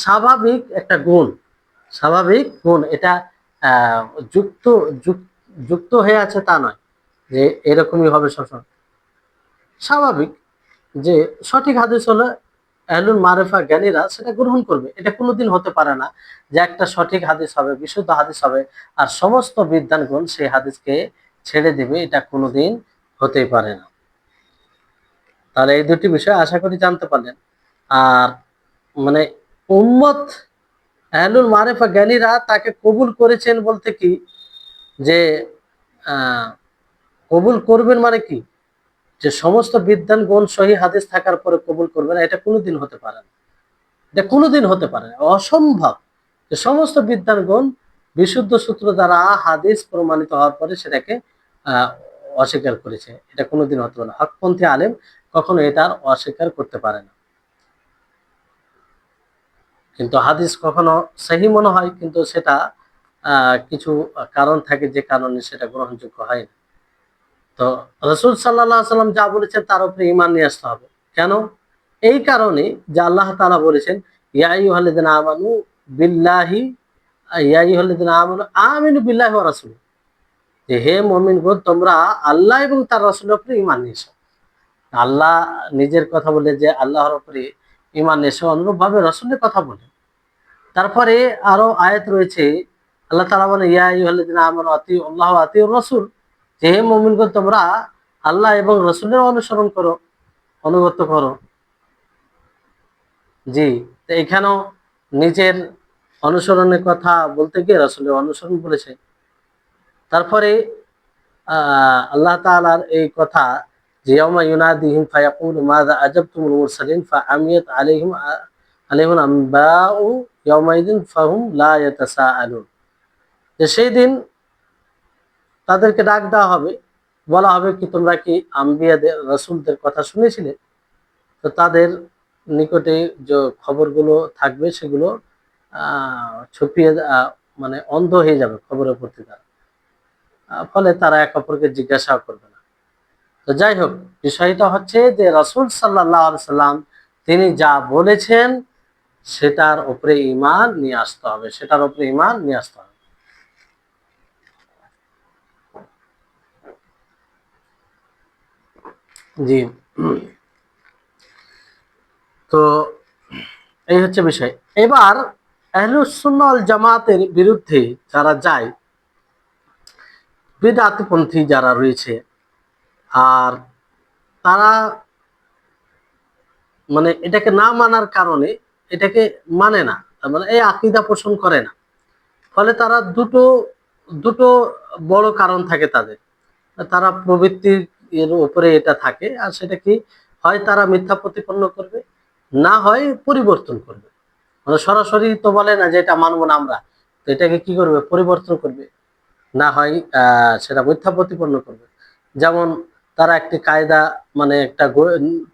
স্বাভাবিক একটা গুণ, স্বাভাবিক গুণ। এটা আহ, যুক্ত যুক- যুক্ত হয়ে আছে তা নয় যে এরকমই হবে সবসময়। স্বাভাবিক যে সঠিক হাদিস হলে আহলুল মারিফা জ্ঞানীরা সেটা গ্রহণ করবে। এটা কোনোদিন হতে পারে না যে একটা সঠিক হাদিস হবে, বিশুদ্ধ হাদিস হবে, আর সমস্ত বিদ্বানগণ সেই হাদিসকে ছেড়ে দিবে, এটা কোনোদিন হতেই পারে না। তাহলে এই দুটি বিষয় আশা করি জানতে পারলেন। আর মানে উম্মত আহলুল মারিফা জ্ঞানীরা তাকে কবুল করেছেন বলতে কি, যে আহ কবুল করবেন মানে কি, যে সমস্ত বিদ্বানগণ সহি হাদিস থাকার পরে কবুল করবে না, এটা কোনোদিন হতে পারে না। এটা কোনোদিন হতে পারে না, অসম্ভব যে সমস্ত বিদ্বানগণ বিশুদ্ধ সূত্র দ্বারা হাদিস প্রমাণিত হওয়ার পরে সেটাকে আহ অস্বীকার করেছে, এটা কোনোদিন হতে পারে না। হকপন্থী আলেম কখনো এটার অস্বীকার করতে পারে না। কিন্তু হাদিস কখনো সহি মনে হয়, কিন্তু সেটা কিছু কারণ থাকে যে কারণে সেটা গ্রহণযোগ্য হয় না। তো রসুল সাল্লাহ সাল্লাম যা বলেছেন তার উপরে ইমান নিয়ে আসতে হবে। কেন? এই কারণে যে আল্লাহ তাআলা বলেছেন, ইয়া আইয়ুহাল্লাযিনা আমানু বিল্লাহি, ইয়া আইয়ুহাল্লাযিনা আমানু আমিনু বিল্লাহি ওয়া রাসূলিহি, যে হে মুমিনগণ তোমরা আল্লাহ এবং তার রাসূলের উপরে ঈমান নিয়ে এসো। আল্লাহ নিজের কথা বলে যে আল্লাহর উপরে ঈমান নিয়ে এসো, অনুরূপভাবে রাসূলের কথা বলে। তারপরে আরো আয়াত রয়েছে, আল্লাহ তাআলা বলেন, ইয়া আইয়ুহাল্লাযিনা আমানু আতিউল্লাহ ওয়া আতিউর রাসূল, যে হে মুমিনগণ তোমরা আল্লাহ এবং রাসূলের অনুসরণ করো, অনুগত করো। জি, তো এখানেও নিজের অনুসরণের কথা বলতে গিয়ে রাসূলের অনুসরণ বলেছে। তারপরে আল্লাহ তাআলার এই কথা যে ইয়াউমা ইউনাদিহিম ফায়াকুলু মাযা আজাবতুমুল মুরসালিন ফাআমিয়াত আলাইহিম আনবাউ ইয়াউমাইযিন ফাহুম লা ইয়াতাসাআলুন, যে সেই দিন তাদেরকে ডাক দেওয়া হবে, বলা হবে কি তোমরা কি আম্বিয়াদের রাসূলদের কথা শুনেছিলে? তো তাদের নিকটে যে খবরগুলো থাকবে সেগুলো ছুপিয়ে মানে অন্ধ হয়ে যাবে খবরের প্রতি তারা, ফলে তারা এক অপরকে জিজ্ঞাসা করবে না। তো যাই হোক, বিষয়টা হচ্ছে যে রাসূল সাল্লাল্লাহু আলাইহি সাল্লাম তিনি যা বলেছেন সেটার উপরে ঈমান নিয়ে আসতে হবে, সেটার উপরে ঈমান নিয়ে আসতে হবে। জি, তো এই হচ্ছে বিষয়। এবার আহলুস সুন্নাহ ওয়াল জামাতের বিরুদ্ধে যারা যায়, বিদআতপন্থী যারা রয়েছে, আর তারা মানে এটাকে না মানার কারণে এটাকে মানে না, তার মানে এই আকীদা পোষণ করে না। ফলে তারা দুটো দুটো বড় কারণ থাকে তাদের। তারা প্রবৃত্তির এর উপরে এটা থাকে, আর সেটা কি, হয় তারা মিথ্যা প্রতিপন্ন করবে, না হয় পরিবর্তন করবে। মানে সরাসরি তো বলে না যে এটা মানবো না আমরা, তো এটাকে কি করবে, পরিবর্তন করবে, না হয় সেটা মিথ্যা প্রতিপন্ন করবে। যেমন তারা একটি কায়দা মানে একটা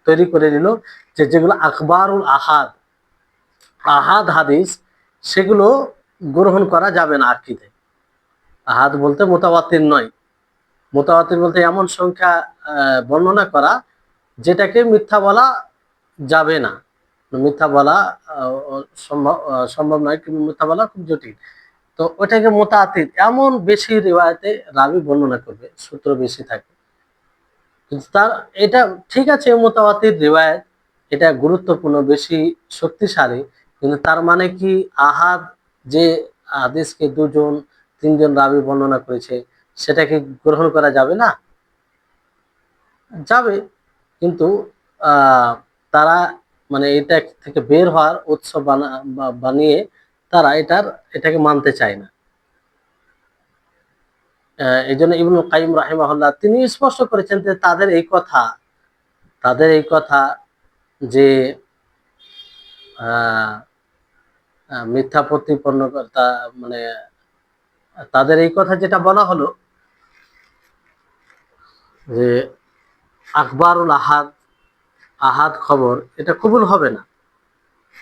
তৈরি করে নিল, যে যেগুলো আখবারুল আহাদ, আহাদ হাদিস, সেগুলো গ্রহণ করা যাবে না আকীদায়। আহাদ বলতে মুতাওয়াতির নয়, মুতাওয়াতির বলতে এমন সংখ্যা বর্ণনা করা যেটাকে মিথ্যা বলা যাবে না। মিথ্যা বলা সম্ভব নয়, কিন্তু মিথ্যা বলা খুব জটিল। তো ওটাকে মুতাআতির, এমন বেশি রিওয়ায়াতে রাবি বর্ণনা করবে, সূত্র বেশি থাকে, কিন্তু তার এটা ঠিক আছে, মুতাওয়াতির রিওয়ায়াত এটা গুরুত্বপূর্ণ, বেশি শক্তিশালী, কিন্তু তার মানে কি আহাদ যে হাদিসকে দুজন তিনজন রাবি বর্ণনা করেছে সেটাকে গ্রহণ করা যাবে না? যাবে, কিন্তু আহ তারা মানে এটা থেকে বের হওয়ার উৎস বানিয়ে তারা এটাকে মানতে চায় না। এই জন্য ইবনুল কাইয়িম রাহিমাহুল্লাহ তিনি স্পষ্ট করেছেন যে তাদের এই কথা যে আহ মিথ্যা প্রতিপন্ন মানে তাদের এই কথা যেটা বলা হলো যে আখবারুল আহাদ, আহাদ খবর, এটা কবুল হবে না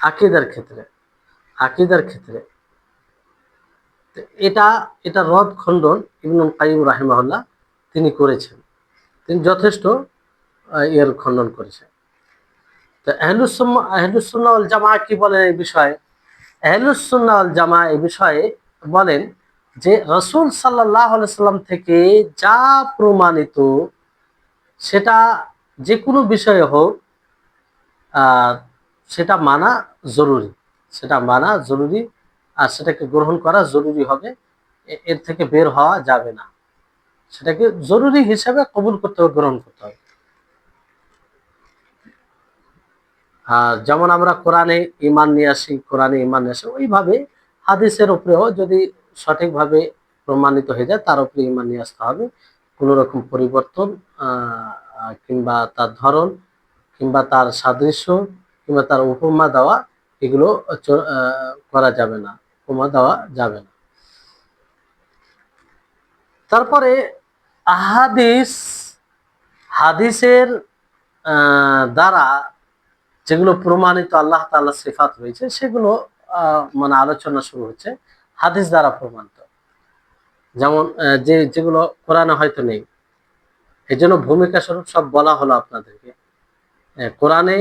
আকীদার ক্ষেত্রে। আকীদার ক্ষেত্রে এটা এটা রদ খণ্ডন ইবনুল কাইয়িম রাহিমাহুল্লাহ তিনি করেছেন, তিনি যথেষ্ট এর খণ্ডন করেছেন। তো আহলুস সুন্নাহ ওয়াল জামাআহ কি বলেন এই বিষয়ে? আহলুস সুন্নাহ ওয়াল জামাআহ এই বিষয়ে বলেন যে রাসূল সাল্লাল্লাহু আলাইহি সাল্লাম থেকে যা প্রমাণিত, সেটা যে কোনো বিষয়ে হোক, সেটা মানা জরুরি, সেটা মানা জরুরি, আর সেটাকে গ্রহণ করা জরুরি হবে। এর থেকে বের হওয়া যাবে না, সেটাকে জরুরি হিসাবে কবুল করতে হবে, গ্রহণ করতে হবে। আর যেমন আমরা কোরআনে ঈমান নিয়ে আসি, কোরআনে ঈমান নিয়ে আসি, ওইভাবে হাদিসের উপরেও যদি সঠিকভাবে প্রমাণিত হয়ে যায় তার উপরে ঈমান নিয়ে আসতে হবে। কোনো রকম পরিবর্তন কিংবা তার ধরন কিংবা তার সাদৃশ্য কিংবা তার উপমা দেওয়া, এগুলো করা যাবে না, উপমা দেওয়া যাবে না। তারপরে আহাদিস, হাদিসের দ্বারা যেগুলো প্রমাণিত আল্লাহ তাআলার সিফাত রয়েছে সেগুলো মানে আলোচনা শুরু হচ্ছে হাদিস দ্বারা প্রমাণিত। যেমন যেগুলো কোরআনে হয়তো নেই, এই জন্য ভূমিকা স্বরূপ সব বলা হলো আপনাদেরকে। কোরআনে,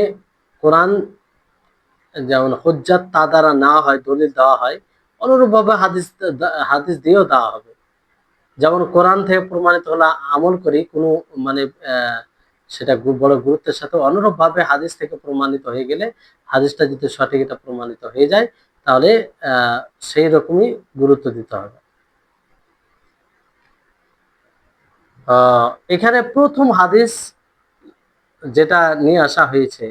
কোরআন যেমন হুজ্জাত তা দ্বারা নেওয়া হয়, দলিল দেওয়া হয়, অনুরূপভাবে হাদিস, হাদিস দিয়েও দেওয়া হবে। যেমন কোরআন থেকে প্রমাণিত হলে আমল করি, কোনো মানে সেটা বড় গুরুত্বের সাথে, অনুরূপভাবে হাদিস থেকে প্রমাণিত হয়ে গেলে, হাদিসটা যদি সঠিক এটা প্রমাণিত হয়ে যায়, তাহলে সেই রকমই গুরুত্ব দিতে হবে। এখানে প্রথম হাদিস যেটা নিয়ে আসা হয়েছে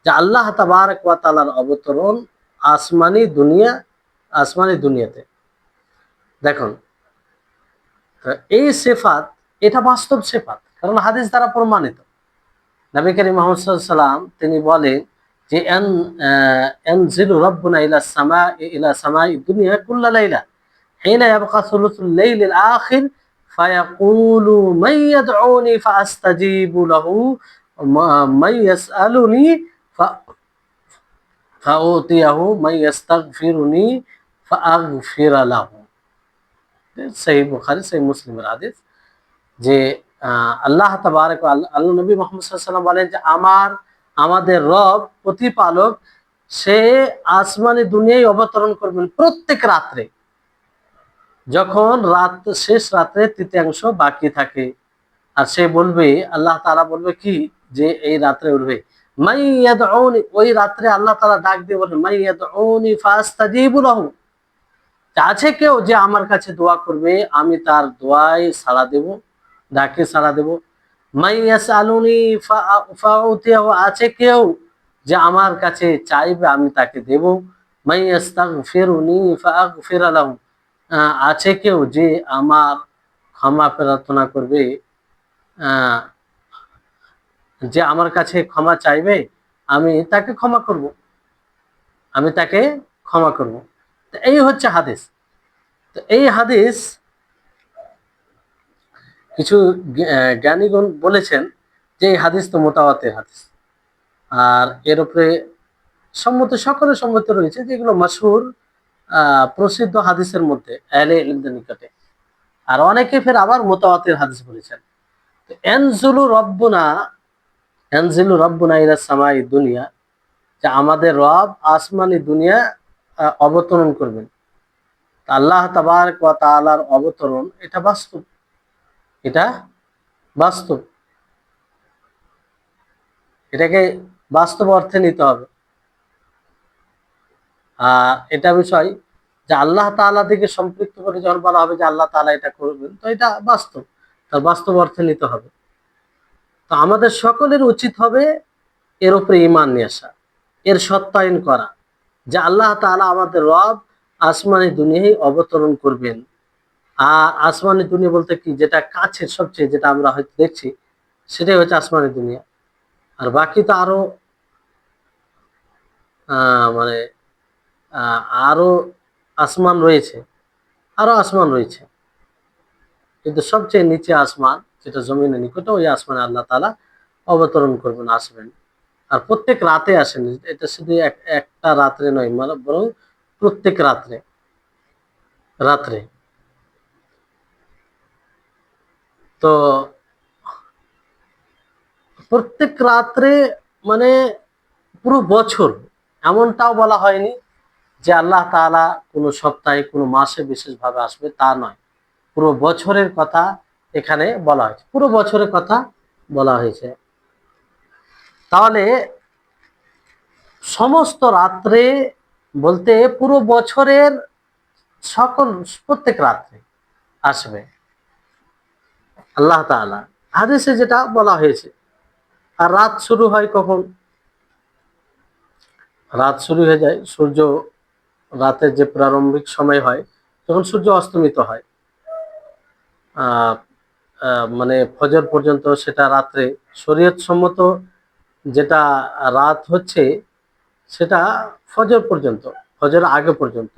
যে আল্লাহ তাবারক ওয়া তাআলার অবতরণ আসমানি দুনিয়া, আসমানি দুনিয়াতে। দেখুন, এই সিফাত, এটা বাস্তব সিফাত, কারণ হাদিস দ্বারা প্রমাণিত। নবী করিম মুহাম্মদ সাল্লাল্লাহু আলাইহি ওয়াসাল্লাম তিনি বলেন যে ইয়ানজিলু রাব্বুনা ইলা সামাই দুনিয়া কুল্লা লাইলা হিনা ইয়াবকা সুলুসুল লাইলিল আখির ফায়াকুলু মান ইয়াদউনি ফাআস্তাজিবু লাহু মান ইয়াসআলুনি ফাউতিয়াহু মান ইস্তাগফিরুনি ফাআগফির লাহু। সহিহ বুখারী, সহিহ মুসলিমের হাদিস। যে আল্লাহ তাবারক আল্লাহ নবী মুহাম্মদ সাল্লাল্লাহু আলাইহি ওয়াসাল্লাম বলেন যে আমাদের রব প্রতিপালক সে আসমানি দুনিয়ায় অবতরণ করবেন প্রত্যেক রাত্রে, যখন রাত শেষ রাত্রে তৃতীয়াংশ বাকি থাকে। আর সে বলবে, আল্লাহ তাআলা বলবে কি, যে এই রাত্রে উঠবে, মাইয়াদউনি, ওই রাত্রে আল্লাহ তাআলা ডাক দিয়ে বলেন মাইয়াদউনি ফাস্তাজিবু লাহু, আছে কেউ যে আমার কাছে দোয়া করবে আমি তার দোয়ায় সাড়া দেব, ডাকে সাড়া দেব। মাইয়াস আলুনি ফাউতিয়াহু, আছে কেউ যে আমার কাছে চাইবে আমি তাকে দেব। মাইয়াস্তাগফিরুনি ফাআগফির লাহু, আছে কেউ যে আমার ক্ষমা প্রার্থনা করবে, যে আমার কাছে ক্ষমা চাইবে আমি তাকে ক্ষমা করব, আমি তাকে ক্ষমা করব। তো এই হচ্ছে হাদিস। তো এই হাদিস কিছু জ্ঞানীগণ বলেছেন যে এই হাদিস তো মোতাওয়াতির হাদিস, আর এর উপরে সকলের সম্মতি রয়েছে, যেগুলো মাশহুর প্রসিদ্ধ হাদিসের মধ্যে আহলে ইলমের নিকটে। আর অনেকে ফের আবার মোতাওয়াতির হাদিস বলেছেন। তো এনজিলু রব্বুনা ইলা সামাই দুনিয়া, যে আমাদের রব আসমানি দুনিয়া অবতরণ করবেন। আল্লাহ তাবারক ওয়া তাআলার অবতরণ এটা বাস্তব, এটা বাস্তব, এটাকে বাস্তব অর্থে নিতে হবে। এটা বিষয় যে আল্লাহ তাআলা থেকে সম্পৃক্ত করে যখন বলা হবে যে আল্লাহ তাআলা এটা করবেন, তো এটা বাস্তব, তার বাস্তব অর্থে নিতে হবে। তো আমাদের সকলের উচিত হবে এর উপরে ঈমান নিয়ে আসা, এর সত্যায়ন করা যে আল্লাহ তাআলা আমাদের রব আসমানি দুনিয়ায় অবতরণ করবেন। আর আসমানি দুনিয়া বলতে কি, যেটা কাছের সবচেয়ে, যেটা আমরা হয়তো দেখছি, সেটাই হচ্ছে আসমানি দুনিয়া। আর বাকি তো আরো মানে আরো আসমান রয়েছে, আরো আসমান রয়েছে, কিন্তু সবচেয়ে নিচে আসমান যেটা জমিনের নিকটে, ওই আসমানে আল্লাহ তাআলা অবতরণ করবেন, আসবেন। আর প্রত্যেক রাতে আসেন, এটা শুধু একটা রাত্রে নয়, মানে বরং প্রত্যেক রাত্রে রাত্রে। তো প্রত্যেক রাত্রে মানে পুরো বছর, এমনটাও বলা হয়নি যে আল্লাহ তাআলা কোনো সপ্তাহে কোনো মাসে বিশেষভাবে আসবে, তা নয়। পুরো বছরের কথা এখানে বলা হয়েছে, পুরো বছরের কথা বলা হয়েছে। তাহলে সমস্ত রাত্রে বলতে পুরো বছরের প্রত্যেক রাত্রে আসবে আল্লাহ তাআলা, হাদিসে যেটা বলা হয়েছে। আর রাত শুরু হয় কখন? রাত শুরু হয়ে যায় সূর্য, রাতের যে প্রারম্ভিক সময় হয় যখন সূর্য অস্তমিত হয়, আহ মানে ফজর পর্যন্ত সেটা রাত্রে। শরীয়ত সম্মত যেটা রাত হচ্ছে সেটা ফজর পর্যন্ত, ফজর আগে পর্যন্ত।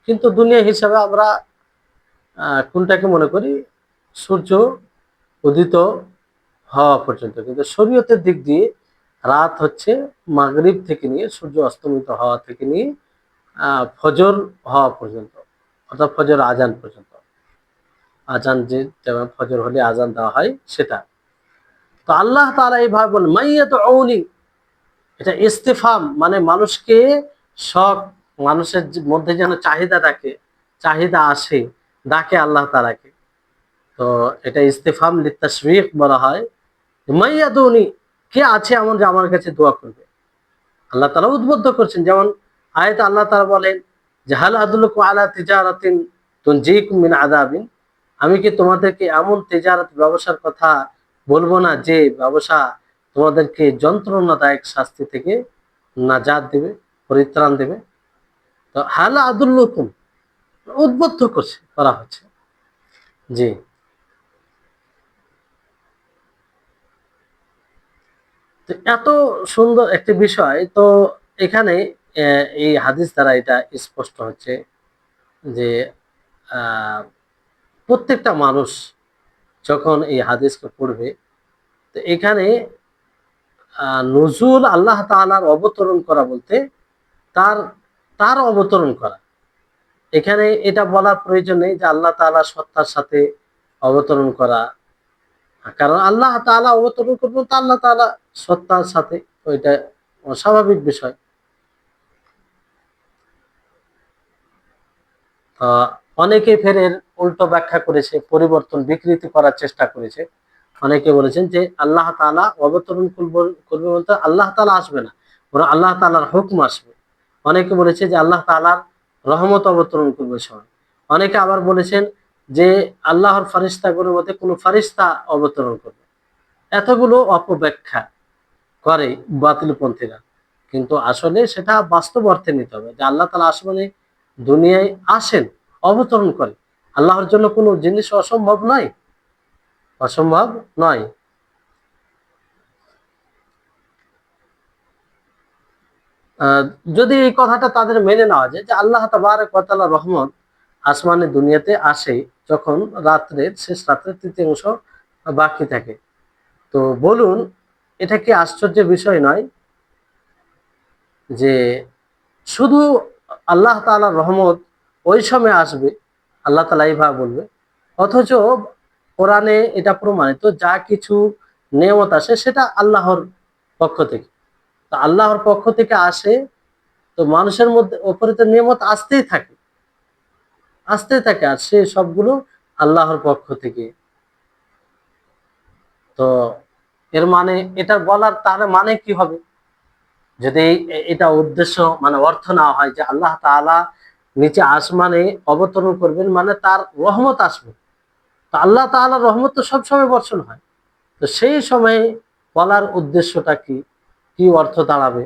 কিন্তু দুনিয়া হিসাবে আমরা কোনটাকে মনে করি? সূর্য উদিত হওয়া পর্যন্ত। কিন্তু শরীয়তের দিক দিয়ে রাত হচ্ছে মাগরিব থেকে নিয়ে সূর্য অস্তমিত হওয়া থেকে নিয়ে ফজর হওয়া পর্যন্ত, অর্থাৎ ফজর আজান পর্যন্ত। আজান যে যেমন ফজর হলে আজান দেওয়া হয় সেটা। তো আল্লাহ তাআলা এইভাবে বলেন মাইয়াদউনি, এটা ইস্তিফহাম, মানে মানুষকে শখ, মানুষের মধ্যে যেন চাহিদা ডাকে, চাহিদা আসে, ডাকে আল্লাহ তাআলাকে। তো এটা ইস্তিফহাম লিতাশবিক বলা হয়। মাইয়াদউনি, কে আছে এমন যে আমার কাছে দোয়া করবে? আল্লাহ তাআলা উদ্বুদ্ধ করছেন। যেমন আয়াতে আল্লাহ তাআলা বলেন যে হাল আদুল্লুকুম আলা তিজারাতিন তুনজিকুম মিন আযাবিন, আমি কি তোমাদেরকে এমন তিজারত, ব্যবসার কথা বলবো না যে ব্যবসা তোমাদেরকে যন্ত্রণাদায়ক শাস্তি থেকে নাজাত দেবে, পরিত্রাণ দেবে? তো হাল আদুল্লুকুম, উদ্বুদ্ধ করা হচ্ছে। জি। তো এত সুন্দর একটি বিষয় তো এখানে এই হাদিস দ্বারা এটা স্পষ্ট হচ্ছে যে আহ, প্রত্যেকটা মানুষ যখন এই হাদিসকে পড়বে, তো এখানে নজুল আল্লাহ তাআলার অবতরণ করা বলতে তার তার অবতরণ করা। এখানে এটা বলার প্রয়োজন নেই যে আল্লাহ তাআলা সত্তার সাথে অবতরণ করা, কারণ আল্লাহ তাআলা অবতরণ করবেন তো আল্লাহ তাআলা সত্তার সাথে, ওইটা স্বাভাবিক বিষয়। অনেকে ফের এর উল্টো ব্যাখ্যা করেছে, পরিবর্তন বিকৃতি করার চেষ্টা করেছে। অনেকে বলেছেন যে আল্লাহ তাআলা অবতরণ করবে বলতে আল্লাহ তাআলা আসবে না, বরং আল্লাহ তাআলার হুকুম আসবে। অনেকে বলেছে যে আল্লাহ তাআলার রহমত অবতরণ করবে সময়। অনেকে আবার বলেছেন যে আল্লাহর ফারিস্তাগুলোর মধ্যে কোনো ফারিস্তা অবতরণ করবে। এতগুলো অপব্যাখ্যা করে বাতিলপন্থীরা, কিন্তু আসলে সেটা বাস্তব অর্থে নিতে হবে যে আল্লাহ তাআলা আসমানে দুনিয়ায় আসেন, অবতরণ করে। আল্লাহর জন্য কোনো জিনিস অসম্ভব নয়, অসম্ভব নয়। আহ, যদি এই কথাটা তাদের মেনে নেওয়া যায় যে আল্লাহ তাবারক ওয়া তাআলার রহমত আসমানে দুনিয়াতে আসে যখন রাত্রের শেষ, রাত্রের তৃতীয়াংশ বাকি থাকে, তো বলুন এটা কি আশ্চর্যের বিষয় নয় যে শুধু আল্লাহ তাআলার রহমত ওই সময় আসবে, আল্লাহ তাআলা এইভাবে বলবে। অথচ কোরআনে এটা প্রমাণিত যা কিছু নিয়ামত আসে সেটা আল্লাহর পক্ষ থেকে। তো আল্লাহর পক্ষ থেকে আসে, তো মানুষের মধ্যে ওপরে তো নিয়ামত আসতেই থাকে, আসতেই থাকে, আর সে সবগুলো আল্লাহর পক্ষ থেকে। তো এর মানে এটা বলার তাহলে মানে কি হবে? যদি এটা উদ্দেশ্য মানে অর্থ না হয় যে আল্লাহ তাআলা নিচে আসমানে অবতরণ করবেন মানে তার রহমত আসবে, তো আল্লাহ তাআলার রহমত তো সবসময় বর্ষণ হয়। তো সেই সময়ে বলার উদ্দেশ্যটা কি, কি অর্থ দাঁড়াবে?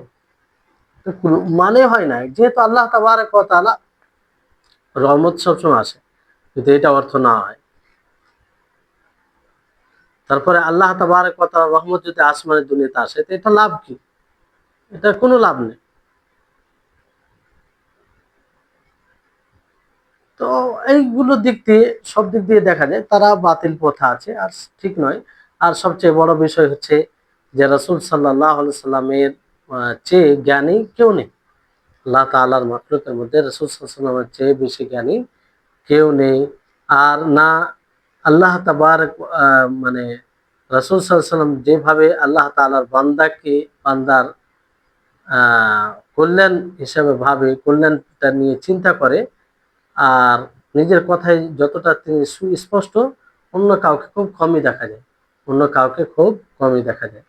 তো কোনো মানে হয় না, যেহেতু আল্লাহ তাবারক ওয়া তাআলা রহমত সবসময় আসে, যদি এটা অর্থ না হয়। তারপরে আল্লাহ তাবারক ওয়া তাআলার রহমত যদি আসমানের দুনিয়াতে আসে তো এটা লাভ কি? এটা কোনো লাভ নেই। তো এইগুলো দিক দিয়ে, সব দিক দিয়ে দেখা যায় তারা বাতিল পথা আছে, আর ঠিক নয়। আর সবচেয়ে বড় বিষয় হচ্ছে যে রাসূল সাল্লাল্লাহু আলাইহি সাল্লামের চেয়ে জ্ঞানী কেউ নেই। আল্লাহ তাআলার মাখলুকের মধ্যে রাসূল সাল্লাল্লাহু আলাইহি সাল্লামের চেয়ে বেশি জ্ঞানী কেউ নেই। আর না আল্লাহ তাবারক মানে রাসূল সাল্লাল্লাহু আলাইহি সাল্লাম যেভাবে আল্লাহ তাআলার বান্দাকে, বান্দার আহ কল্যাণ হিসাবে ভাবে, কল্যাণটা নিয়ে চিন্তা করে, আর নিজের কথায় যতটা তিনি সুস্পষ্ট, অন্য কাউকে খুব কমই দেখা যায়, অন্য কাউকে খুব কমই দেখা যায়।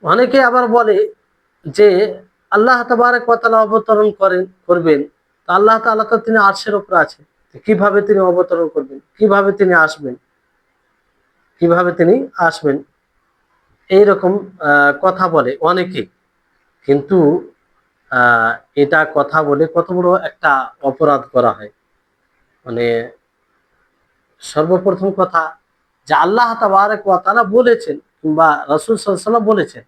অনেকে আবার বলে যে আল্লাহ তাবারক ওয়া তাআলা অবতরণ করবেন, তো আল্লাহ তাআলা তো তিনি আরশের উপর আছেন, কিভাবে তিনি অবতরণ করবেন, কিভাবে তিনি আসবেন, এইরকম কথা বলে অনেকে। কিন্তু আহ এটা কথা বলে কত বড় একটা অপরাধ করা হয়। মানে সর্বপ্রথম কথা, যে আল্লাহ তাবারক ওয়া তাআলা বলেছেন কিংবা রাসূল সাল্লাল্লাহু আলাইহি ওয়াসাল্লাম বলেছেন,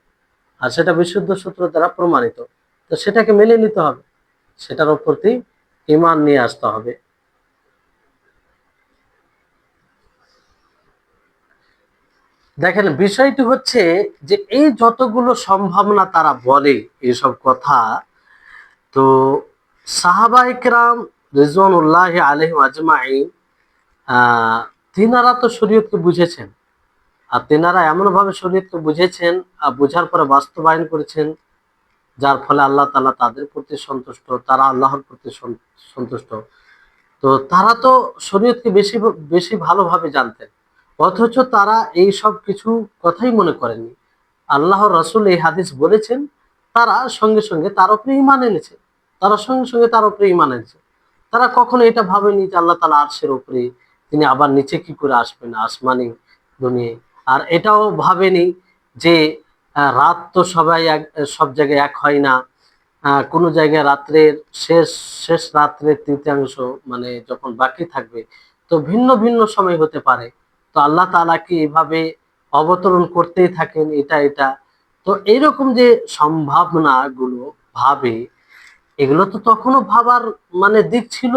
আর সেটা বিশুদ্ধ সূত্র দ্বারা প্রমাণিত, তো সেটাকে মেনে নিতে হবে, সেটার প্রতি ঈমান নিয়ে আসতে হবে। দেখেন বিষয়টি হচ্ছে যে এই যতগুলো সম্ভাবনা তারা বলে এসব কথা, তো সাহাবায়ে কেরাম রিজওয়ানুল্লাহি আলাইহিম আজমাইন আহ তিনারা তো শরীয়তকে বুঝেছেন, আর তেনারা এমনভাবে শরীয়তকে বুঝেছেন, বোঝার পরে বাস্তবায়ন করেছেন, যার ফলে আল্লাহ তাআলা তাদের প্রতি সন্তুষ্ট, তারা আল্লাহর প্রতি সন্তুষ্ট। তো তারা তো শরীয়তকে বেশি বেশি ভালোভাবে জানতেন, অথচ তারা এই সব কিছু কথাই মনে করেননি। আল্লাহর রাসূল এই হাদিস বলেছেন, তারা সঙ্গে সঙ্গে তার উপরে ঈমান এনেছে, তারা কখনো এটা ভাবেনি যে আল্লাহ তাআলা আরশের উপরে, তিনি আবার নিচে কি করে আসবেন আসমানি দুনিয়ায়। আর এটাও ভাবেনি যে রাত তো সবাই সব জায়গায় এক হয় না, কোনো জায়গায় রাত্রের শেষ শেষ রাত্রের তৃতীয়াংশ মানে যখন বাকি থাকবে, তো ভিন্ন ভিন্ন সময় হতে পারে। তো আল্লাহ তাআলা কি এভাবে অবতরণ করতেই থাকেন, এটা তো এইরকম যে সম্ভাবনা গুলো ভাবে, এগুলো তো তখনও ভাবার মানে দিক ছিল,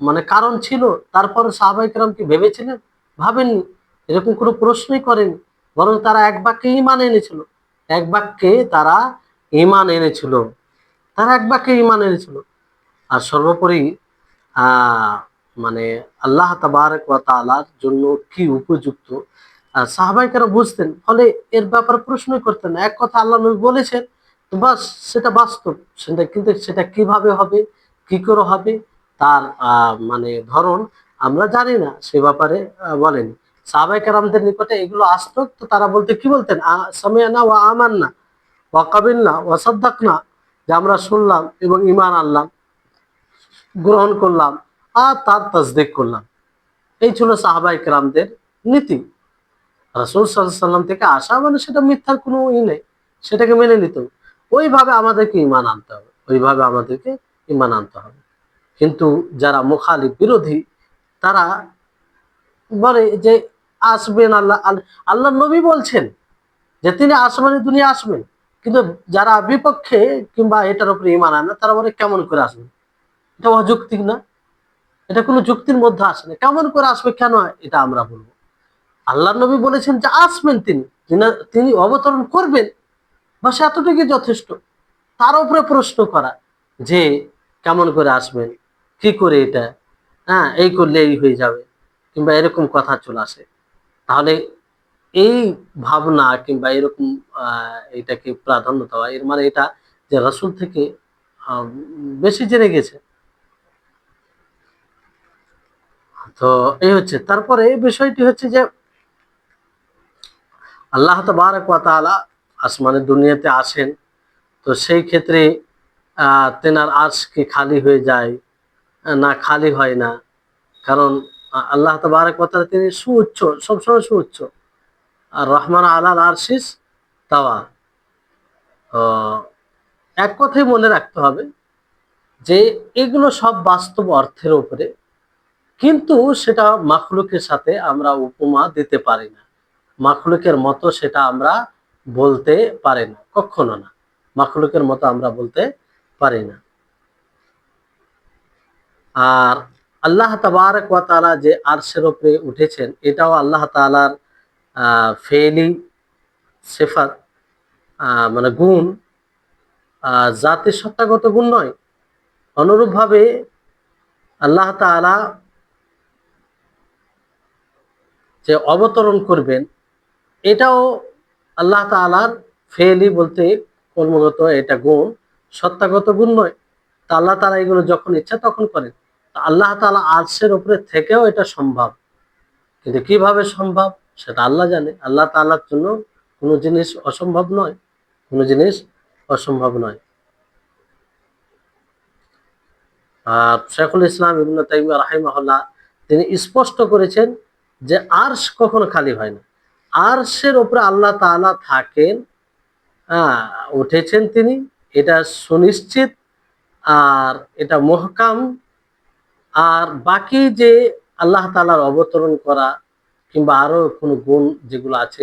মানে কারণ ছিল। তারপরে সাহাবায়ে কেরাম কি ভেবেছিলেন? ভাবেননি, এরকম কোনো প্রশ্নই করেনি। বরং তারা এক বাক্যে ঈমান এনেছিল, এক বাক্যে তারা ঈমান এনেছিল, এক বাক্যে ঈমান এনেছিল। আর সর্বোপরি আহ মানে আল্লাহ তাবারক ওয়া তাআলার জন্য কি উপযুক্ত সাহাবায়ে কেরাম বুঝতেন, ফলে এর ব্যাপারে প্রশ্নই করতেন না। এক কথা আল্লাহ নবী বলেছেন, তো বাস সেটা বাস্তব, সেটা কিন্তু সেটা কিভাবে হবে, কি করে হবে, তার মানে ধরন আমরা জানি না, সে ব্যাপারে বলেন। সাহাবায়ে কেরামদের নিকটে এগুলো আসতো, তো তারা কি বলতেন, সামি'না ওয়া আমান্না ওয়া কাবিলনা ওয়া সাদ্দাকনা, যে আমরা শুনলাম এবং ঈমান আনলাম, গ্রহণ করলাম, আর তার তাসদীক করলাম। এই ছিল সাহাবায়ে কেরামদের নীতি। রাসূল সাল্লাল্লাহু আলাইহি সাল্লাম থেকে আসা মানে সেটা মিথ্যার কোনো নেই, সেটাকে মেনে নিতে হবে। ওইভাবে আমাদেরকে ঈমান আনতে হবে, কিন্তু যারা মুখালিফ বিরোধী, তারা বলে যে আসবেন আল্লাহ, আল্লাহ নবী বলছেন যে তিনি আসমানি দুনিয়া আসবেন, কিন্তু যারা বিপক্ষে কিংবা এটার উপরে ঈমান আনে না, তারা বলে কেমন করে আসবেন, এটা অযৌক্তিক না, এটা কোনো যুক্তির মধ্যে আসে না, কেমন করে আসবে, কেন এটা আমরা বলবো। আল্লাহ নবী বলেছেন যে আসবেন, তিনি অবতরণ করবেন, বাস এতটুকুই যথেষ্ট। তার উপরে প্রশ্ন করা যে কেমন করে আসবেন, কি করে এটা, এই করলে এই হয়ে যাবে, কিংবা এরকম কথা চলে আসে, তাহলে এই ভাবনা কিংবা এরকম এটাকে প্রাধান্য দেওয়া, এর মানে এটা যে রাসূল থেকে আহ, বেশি জেনে গেছে। তো এই হচ্ছে, তারপরে বিষয়টি হচ্ছে যে আল্লাহ তাবারক ওয়া তাআলা আসমানের দুনিয়াতে আসেন, তো সেই ক্ষেত্রে তেনার আরশ কি খালি হয়ে যায়, না খালি হয় না, কারণ আল্লাহ তাবারক ওয়া তাআলা তিনি সুউচ্চ, সবসময় সুউচ্চ। আর রহমান আলাল আরশিস তাওয়া। এক কথাই মনে রাখতে হবে যে এগুলো সব বাস্তব অর্থের উপরে, কিন্তু সেটা মাখলুকের সাথে আমরা উপমা দিতে পারি না, মাখলুকের মতো সেটা আমরা বলতে পারি না, কখনো না, মাখলুকের মতো আমরা বলতে পারি না। আর আল্লাহ তাবারক ওয়া তাআলা যে আরশের উপরে উঠেছেন, এটাও আল্লাহ তাআলার ফেলি সিফাত, মানে গুণ, জাতির সত্তাগত গুণ নয়। অনুরূপভাবে আল্লাহ তাআলা যে অবতরণ করবেন, এটাও আল্লাহ তাআলার ফেলি বলতে কর্মগত এটা গুণ, সত্তাগত গুণ নয়। তা আল্লাহ তাআলা এগুলো যখন ইচ্ছা তখন করেন। আল্লাহ তাআলা আরশের উপরে থেকেও এটা সম্ভব, কিন্তু কিভাবে সম্ভব সেটা আল্লাহ জানে। আল্লাহ তাআলার জন্য কোনো জিনিস অসম্ভব নয়, কোনো জিনিস অসম্ভব নয়। আর শেখুল ইসলাম ইবনে তাইমিয়া রাহিমাহুল্লাহ তিনি স্পষ্ট করেছেন যে আরশ কখনো খালি হয় না, আরশের উপরে আল্লাহ তাআলা থাকেন, হ্যাঁ, উঠেছেন তিনি, এটা সুনিশ্চিত, আর এটা মহকাম। আর বাকি যে আল্লাহ তাআলার অবতরণ করা কিংবা আরো কোনো গুণ যেগুলো আছে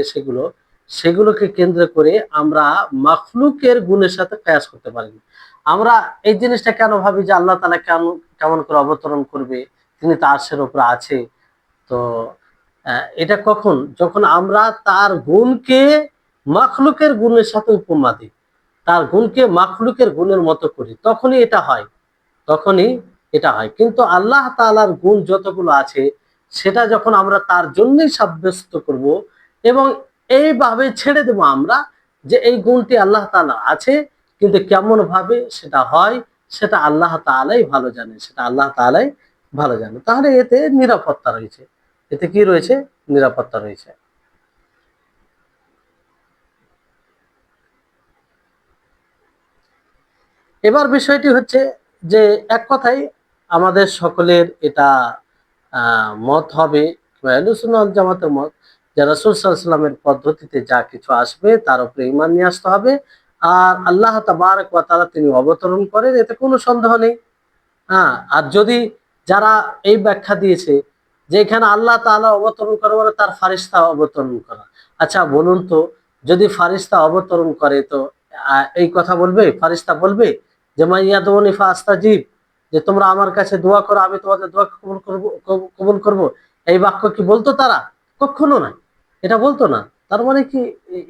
সেগুলোকে কেন্দ্র করে আমরা মাখলুকের গুণের সাথে কিয়াস করতে পারি না। আমরা এই জিনিসটা কেন ভাবি যে আল্লাহ তাআলা কেমন করে অবতরণ করবে, তিনি তো আরশের উপরে আছে। তো এটা কখন, যখন আমরা তার গুণকে মাখলুকের গুণের সাথে উপমা দিই, তার গুণকে মাখলুকের গুণের মতো করি, তখনই এটা হয়, তখনই এটা হয়। কিন্তু আল্লাহ তাআলার গুণ যতগুলো আছে সেটা যখন আমরা তার জন্যই সাব্যস্ত করব এবং এইভাবে ছেড়ে দেব আমরা যে এই গুণটি আল্লাহ তাআলা আছে, কিন্তু কেমন ভাবে সেটা হয় সেটা আল্লাহ তাআলাই ভালো জানে, সেটা আল্লাহ তাআলাই ভালো জানে, তাহলে এতে নিরাপত্তা রয়েছে। এতে কি রয়েছে? নিরাপত্তা রয়েছে। এবার বিষয়টি হচ্ছে যে এক কথায় আমাদের সকলের এটা মত হবে, আহলুস সুন্নাহ ওয়াল জামাতের মত, যে রাসূল সাল্লাল্লাহু আলাইহি ওয়াসাল্লামের পদ্ধতিতে যা কিছু আসবে তার উপরে ঈমান নিয়ে আসতে হবে। আর আল্লাহ তাবারক ওয়া তাআলা তিনি অবতরণ করেন, এতে কোনো সন্দেহ নেই। হ্যাঁ, আর যদি যারা এই ব্যাখ্যা দিয়েছে যে এখানে আল্লাহ তাআলা অবতরণ করে মানে তার ফারিস্তা অবতরণ করা, আচ্ছা বলুন তো, যদি ফারিস্তা অবতরণ করে তো এই কথা বলবে, ফারিস্তা বলবে যে মাইয়াদুনি ফাস্তাজিব, যে তোমরা আমার কাছে দোয়া করো আমি তোমাদের দোয়া কবুল করব, কবুল করব, এই বাক্য কি বলতো তারা? কখনো না, এটা বলতো না। তার মানে কি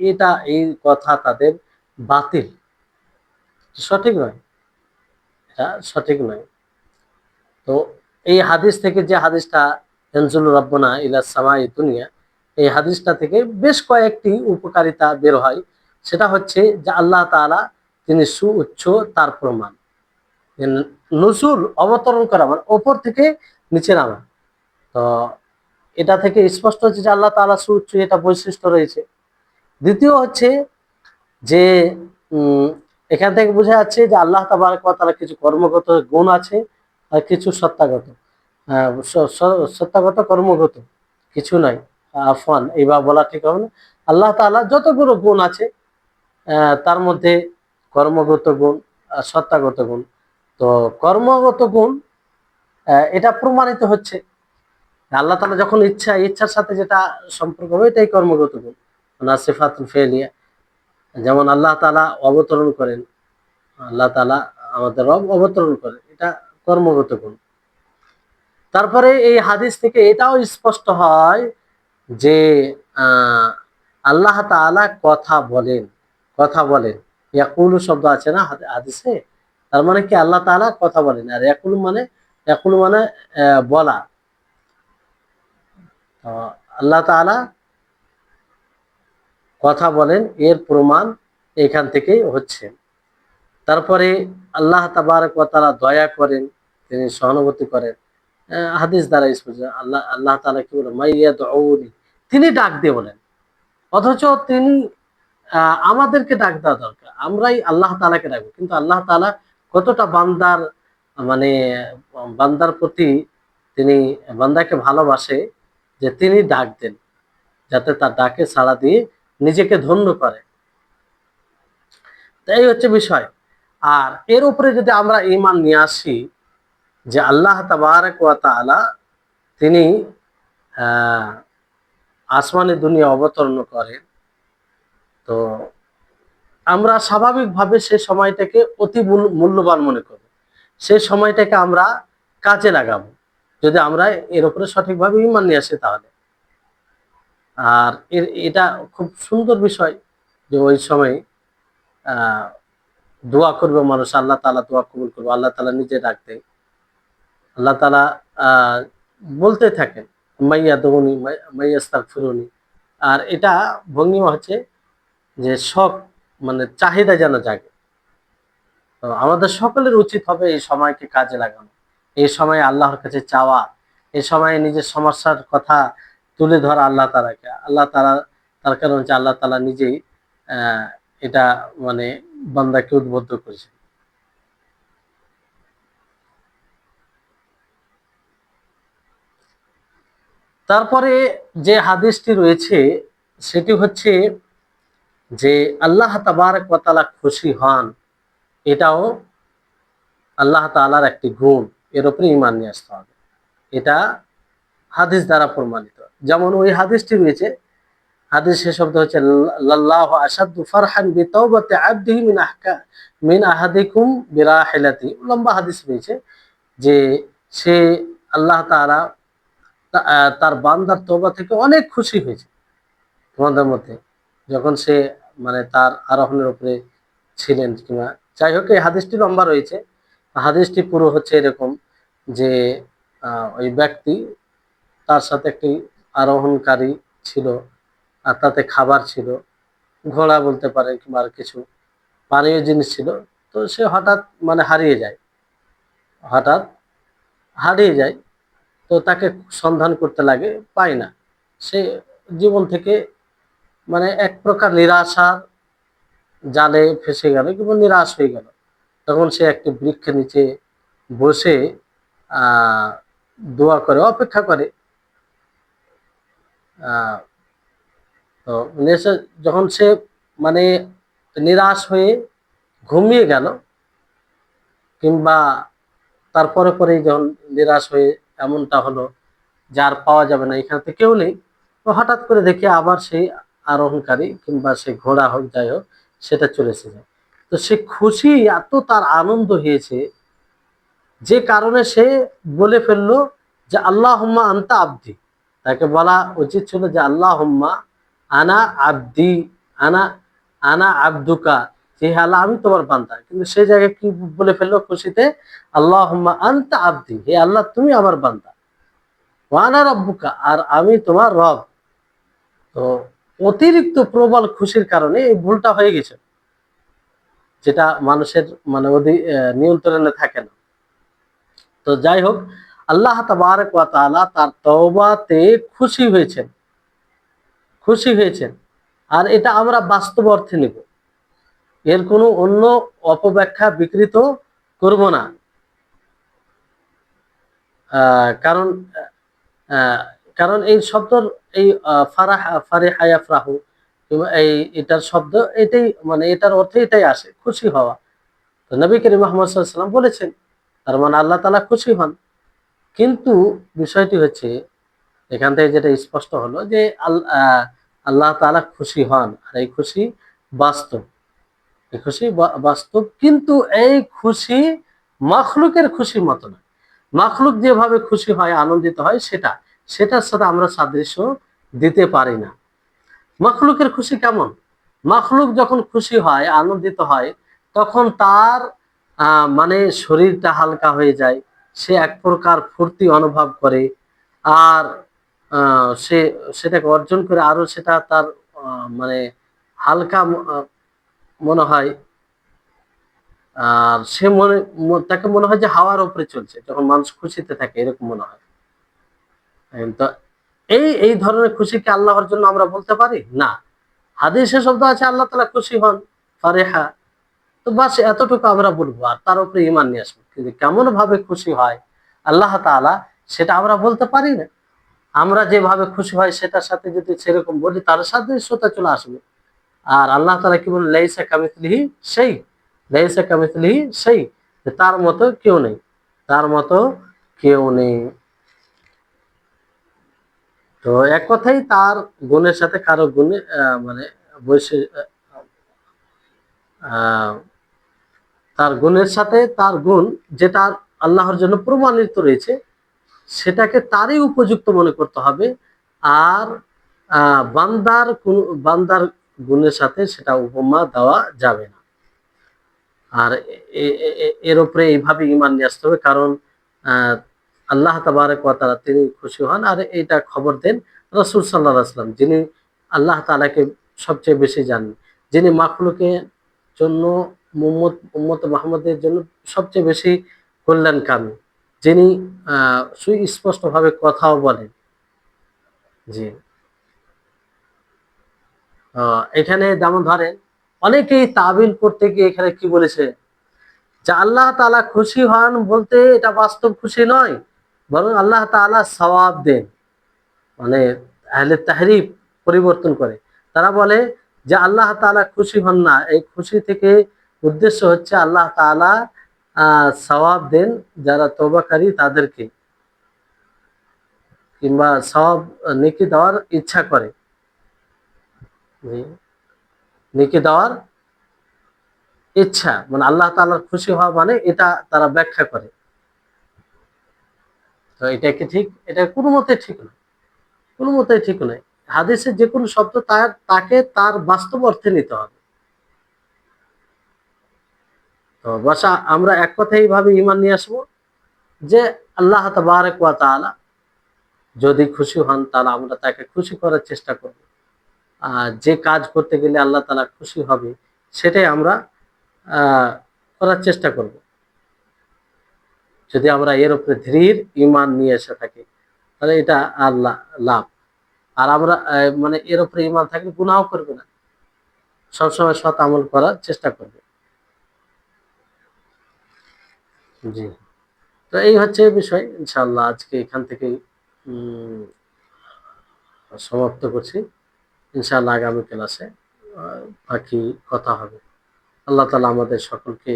এটা, এই কথা তাদের বাতিল, সঠিক নয়, এটা সঠিক নয়। তো এই হাদিস থেকে, যে হাদিসটা ইয়ানজুলু রাব্বুনা ইলা সামাই দুনিয়া, এই হাদিসটা থেকে বেশ কয়েকটি উপকারিতা বের হয়। সেটা হচ্ছে যে আল্লাহ তাআলা তিনি সুউচ্চ, তার প্রমাণ। নুজুল অবতরণ করা মানে উপর থেকে নিচে নামা। তো এটা থেকে স্পষ্ট হচ্ছে যে আল্লাহ তাআলা সুউচ্চ, এটা বৈশিষ্ট্য রয়েছে। দ্বিতীয় হচ্ছে যে উম এখান থেকে বোঝা যাচ্ছে যে আল্লাহ তাবারক ওয়া তাআলা কিছু কর্মগত গুণ আছে আর কিছু সত্তাগত, সত্তাগত কর্মগত কিছু নাই। আফওয়ান, এইভাবে বলা ঠিক হবে না। আল্লাহ তাআলা যতগুলো গুণ আছে তার মধ্যে কর্মগত গুণ আর সত্তাগত গুণ। তো কর্মগত গুণ এটা প্রমাণিত হচ্ছে আল্লাহ তাআলা যখন ইচ্ছার সাথে যেটা সম্পর্ক হবে এটাই কর্মগত গুণ, না সিফাতুল ফেলিয়া। যেমন আল্লাহ তাআলা অবতরণ করেন, আল্লাহ তাআলা আমাদের রব অবতরণ করেন, এটা কর্মগত গুণ। তারপরে এই হাদিস থেকে এটাও স্পষ্ট হয় যে আল্লাহ তাআলা কথা বলেন, কথা বলেন। ইয়াকুলু শব্দ আছে না হাদিসে, তার মানে কি আল্লাহ তাআলা কথা বলেন। আর ইয়াকুলু মানে বলা। আল্লাহ তাআলা কথা বলেন, এর প্রমাণ এখান থেকেই হচ্ছে। তারপরে আল্লাহ তাবারক ওয়া তাআলা দয়া করেন, তিনি সহানুভূতি করেন। হাদিস দ্বারা স্পষ্ট। আল্লাহ তাআলা কি বলেন, মাইয়াদউনি, তিনি ডাক দিয়ে বলেন, অথচ তিনি আমাদেরকে ডাক দেওয়া দরকার, আমরাই আল্লাহ তাআলাকে ডাকবো। কিন্তু আল্লাহ তাআলা কতটা মানে বান্দার প্রতি তিনি বান্দাকে ভালোবাসে যে তিনি ডাক দেন, যাতে তার ডাকে সাড়া দিয়ে নিজেকে ধন্য করে। এই হচ্ছে বিষয়। আর এর উপরে যদি আমরা ঈমান নিয়ে আসি যে আল্লাহ তাবারক ওয়া তাআলা তিনি আসমানে দুনিয়া অবতরণ করেন, তো আমরা স্বাভাবিকভাবে সেই সময়টাকে অতি মূল্যবান মনে করব, সেই সময়টাকে আমরা কাজে লাগাবো যদি আমরা এর উপরে সঠিকভাবে ঈমান নিয়ে আসি তাহলে। আর এটা খুব সুন্দর বিষয় যে ওই সময় আহ দোয়া করবে মানুষ, আল্লাহ তাআলা দোয়া কবুল করবে, আল্লাহ তাআলা নিজে ডাক দেয়, আল্লাহ তাআলা আহ বলতে থাকেন মাইয়াদউনি মাইয়াস্তাগফিরুনি। আর এটা ভঙ্গিমা হচ্ছে যে শখ, মানে চাহিদা যেন জাগে। তো আমাদের সকলের উচিত হবে এই সময়কে কাজে লাগানো, এই সময় আল্লাহর কাছে চাওয়া, এই সময়ে নিজের সমস্যার কথা তুলে ধরা আল্লাহ তাআলাকে। আল্লাহ তাআলা তার কারণ হচ্ছে আল্লাহ তাআলা নিজেই এটা মানে বান্দাকে উদ্বুদ্ধ করেছে। তারপরে যে হাদিসটি রয়েছে সেটি হচ্ছে যে আল্লাহ তাবারক ওয়া তাআলা খুশি হন, এটাও আল্লাহ তাআলার একটি গুণ, এর উপরে ঈমান নিয়ে আসতে হবে। এটা হাদিস দ্বারা প্রমাণিত। যেমন ওই হাদিসটি রয়েছে, হাদিসের শব্দ হচ্ছে লাল্লাহু আশাদ্দু ফারহান বিতাওবাতি আবদিহি মিন আহাদিকুম বিরাহিলাতি। লম্বা হাদিস রয়েছে যে সে আল্লাহ তাআলা তার বান্দার তওবা থেকে অনেক খুশি হয়েছে তোমাদের মধ্যে, যখন সে মানে তার আরোহণের উপরে ছিলেন কিংবা যাই হোক। এই হাদিসটি লম্বা রয়েছে। হাদিসটি পুরো হচ্ছে এরকম যে ওই ব্যক্তি, তার সাথে একটি আরোহণকারী ছিল, আর তাতে খাবার ছিল, ঘোড়া বলতে পারেন কিংবা আর কিছু পানীয় জিনিস ছিল। তো সে হঠাৎ মানে হারিয়ে যায়, হঠাৎ হারিয়ে যায়। তো তাকে সন্ধান করতে লাগে, পায় না। সে জীবন থেকে মানে এক প্রকার নিরাশার জালে ফেসে গেল কিংবা নিরাশ হয়ে গেল। তখন সে একটি বৃক্ষের নিচে বসে আহ দোয়া করে, অপেক্ষা করে। আহ তো যখন সে মানে নিরাশ হয়ে ঘুমিয়ে গেল কিংবা তারপরে পরেই যখন নিরাশ হয়ে এমনটা হলো যার পাওয়া যাবে না, এখানে তো কেউ নেই, তো হঠাৎ করে দেখে আবার সেই আরোহণকারী কিংবা সে ঘোড়া হোক যাই হোক সেটা চলে এসেছে। তো সে খুশি, এত তার আনন্দ হয়েছে যে কারণে সে বলে ফেললো যে আল্লাহুম্মা আনতা আবদি। তাকে বলা উচিত ছিল যে আল্লাহুম্মা আনা আবদি, আনা আনা আবদুকা, যে হে আল্লাহ আমি তোমার বান্দা। কিন্তু সেই জায়গায় কি বলে ফেললো খুশিতে, আল্লাহুম্মা আনতা আবদি, হে আল্লাহ তুমি আমার বান্দা, ওয়া আনা রাব্বুকা, আর আমি তোমার রব। তো অতিরিক্ত প্রবল খুশির কারণে এই ভুলটা হয়ে গেছে, যেটা মানুষের মানে নিয়ন্ত্রণে থাকে না। তো যাই হোক, আল্লাহ তাবারক ওয়া তাআলা তার তওবাতে খুশি হয়েছেন, খুশি হয়েছেন। আর এটা আমরা বাস্তব অর্থে নেব, এর কোনো অন্য অপব্যাখ্যা বিকৃত করব না। কারণ কারণ এই শব্দর এই ফারিহা ইয়াফরাহু, এই এটার শব্দ এটাই মানে এটার অর্থে এটাই আসে, খুশি হওয়া। তো নবী করিম মুহাম্মদ সাল্লাল্লাহু আলাইহি ওয়াসাল্লাম বলেছেন, তার মানে আল্লাহ তাআলা খুশি হন। কিন্তু বিষয়টি হচ্ছে এখান থেকে যেটা স্পষ্ট হলো যে আল্লাহ তাআলা খুশি হন, আর এই খুশি বাস্তব, এই খুশি বাস্তব। কিন্তু এই খুশি মাখলুকের খুশির মতো না। মাখলুক যেভাবে খুশি হয়, আনন্দিত হয়, সেটার সাথে আমরা সাদৃশ্য দিতে পারি না। মাখলুকের খুশি কেমন? মাখলুক যখন খুশি হয়, আনন্দিত হয়, তখন তার মানে শরীরটা হালকা হয়ে যায়, সে এক প্রকার ফুর্তি অনুভব করে। আর সে সেটাকে অর্জন করে আরো সেটা তার মানে হালকা মনে হয়। আর সে তাকে মনে হয় যে হাওয়ার উপরে চলছে, যখন মানুষ খুশিতে থাকে এরকম মনে হয়। তো এই এই ধরনের খুশিকে আল্লাহর জন্য আমরা বলতে পারি না। হাদিসে শব্দ আছে আল্লাহ তাআলা খুশি হন, ফারেহা। তো বাস এতটুকু আমরা বলবো, আর তার উপরে ঈমান নিয়ে আসবো। কিন্তু কেমন ভাবে খুশি হয় আল্লাহ তাআলা সেটা আমরা বলতে পারি না। আমরা যেভাবে খুশি হয় সেটার সাথে যদি সেরকম বলি তাহলে সাদৃশ্যতা চলে আসবে। আর আল্লাহ তাআলা কি বলেন, লাইসা কামিথলিহি সেই, লাইসা কামিথলিহি সেই, তার মতো কেউ নেই, তার মতো কেউ নেই। তো এক কথাই তার গুণের সাথে কারো গুণে মানে আহ তার গুণের সাথে তার গুণ যেটা আল্লাহর জন্য প্রমাণিত রয়েছে সেটাকে তারই উপযুক্ত মনে করতে হবে। আর বান্দার গুণের সাথে সেটা উপমা দেওয়া যাবে না। আর এর উপরে এইভাবে ঈমান নিয়ে আসতে হবে, কারণ আহ আল্লাহ তাবারক ওয়া তাআলা তিনি খুশি হন, আর এটা খবর দেন রাসূল সাল্লাল্লাহু আলাইহি ওয়াসাল্লাম, যিনি আল্লাহ তাআলাকে সবচেয়ে বেশি জানেন, যিনি মাখলুকের জন্য উম্মত মুহাম্মাদের জন্য সবচেয়ে বেশি কল্যাণকামী, যিনি সুস্পষ্টভাবে কথাও বলেন। জি। এখানে যেমন ধরেন অনেকেই তাবিল করতে গিয়ে এখানে কি বলেছে যে আল্লাহ তাআলা খুশি হন বলতে এটা বাস্তব খুশি নয়, বরং আল্লাহ তাআলা সওয়াব দেন। মানে আহলে তাহরিফ পরিবর্তন করে, তারা বলে যে আল্লাহ তাআলা খুশি হন না, এই খুশি থেকে উদ্দেশ্য হচ্ছে আল্লাহ তাআলা সওয়াব দেন যারা তওবাকারী তাদেরকে, কিংবা সওয়াব নেকি দেওয়ার ইচ্ছা করে, জি, নেকি দেওয়ার ইচ্ছা মানে আল্লাহ তাআলার খুশি হওয়া মানে এটা তারা ব্যাখ্যা করে। তো এটা কি ঠিক? এটা কোনো মতে ঠিক না, কোনো মতেই ঠিক নয়। হাদিসের যে কোনো শব্দ তাকে তার বাস্তব অর্থে নিতে হবে। তো বাসা আমরা এক কথায় এইভাবে ঈমান নিয়ে আসবো যে আল্লাহ তাবারাক ওয়া তাআলা যদি খুশি হন তাহলে আমরা তাকে খুশি করার চেষ্টা করব। আর যে কাজ করতে গেলে আল্লাহ তাআলা খুশি হবে সেটাই আমরা আ করার চেষ্টা করব। যদি আমরা এর উপরে দৃঢ় ঈমান নিয়ে এসে থাকি তাহলে এটা আল্লাহ লাভ। আর আমরা মানে এর উপরে ঈমান থাকলে গুনাহও করবে না। সবসময় সৎ আমল করার চেষ্টা করবে। জি। তো এই হচ্ছে বিষয়। ইনশাআল্লাহ আজকে এখান থেকেই উম সমাপ্ত করছি। ইনশাআল্লাহ আগামী ক্লাসে আ বাকি কথা হবে। আল্লাহ তাআলা আমাদের সকলকে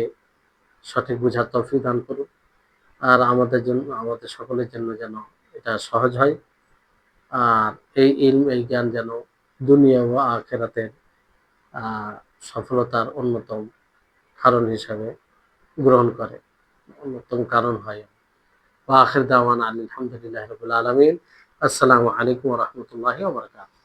সঠিক বুঝার তৌফিক দান করুন। আর আমাদের জন্য, আমাদের সকলের জন্য যেন এটা সহজ হয়। আর এই ইলম, এই জ্ঞান যেন দুনিয়া ও আখিরাতের আ সফলতার অন্যতম কারণ হিসাবে গ্রহণ করে, অন্যতম কারণ হয়। ওয়া আখির দাওয়ানা আনিল হামদুলিল্লাহি রাব্বিল আলামিন। আসসালামু আলাইকুম ওয়া রাহমাতুল্লাহি ওয়া বারাকাতুহু।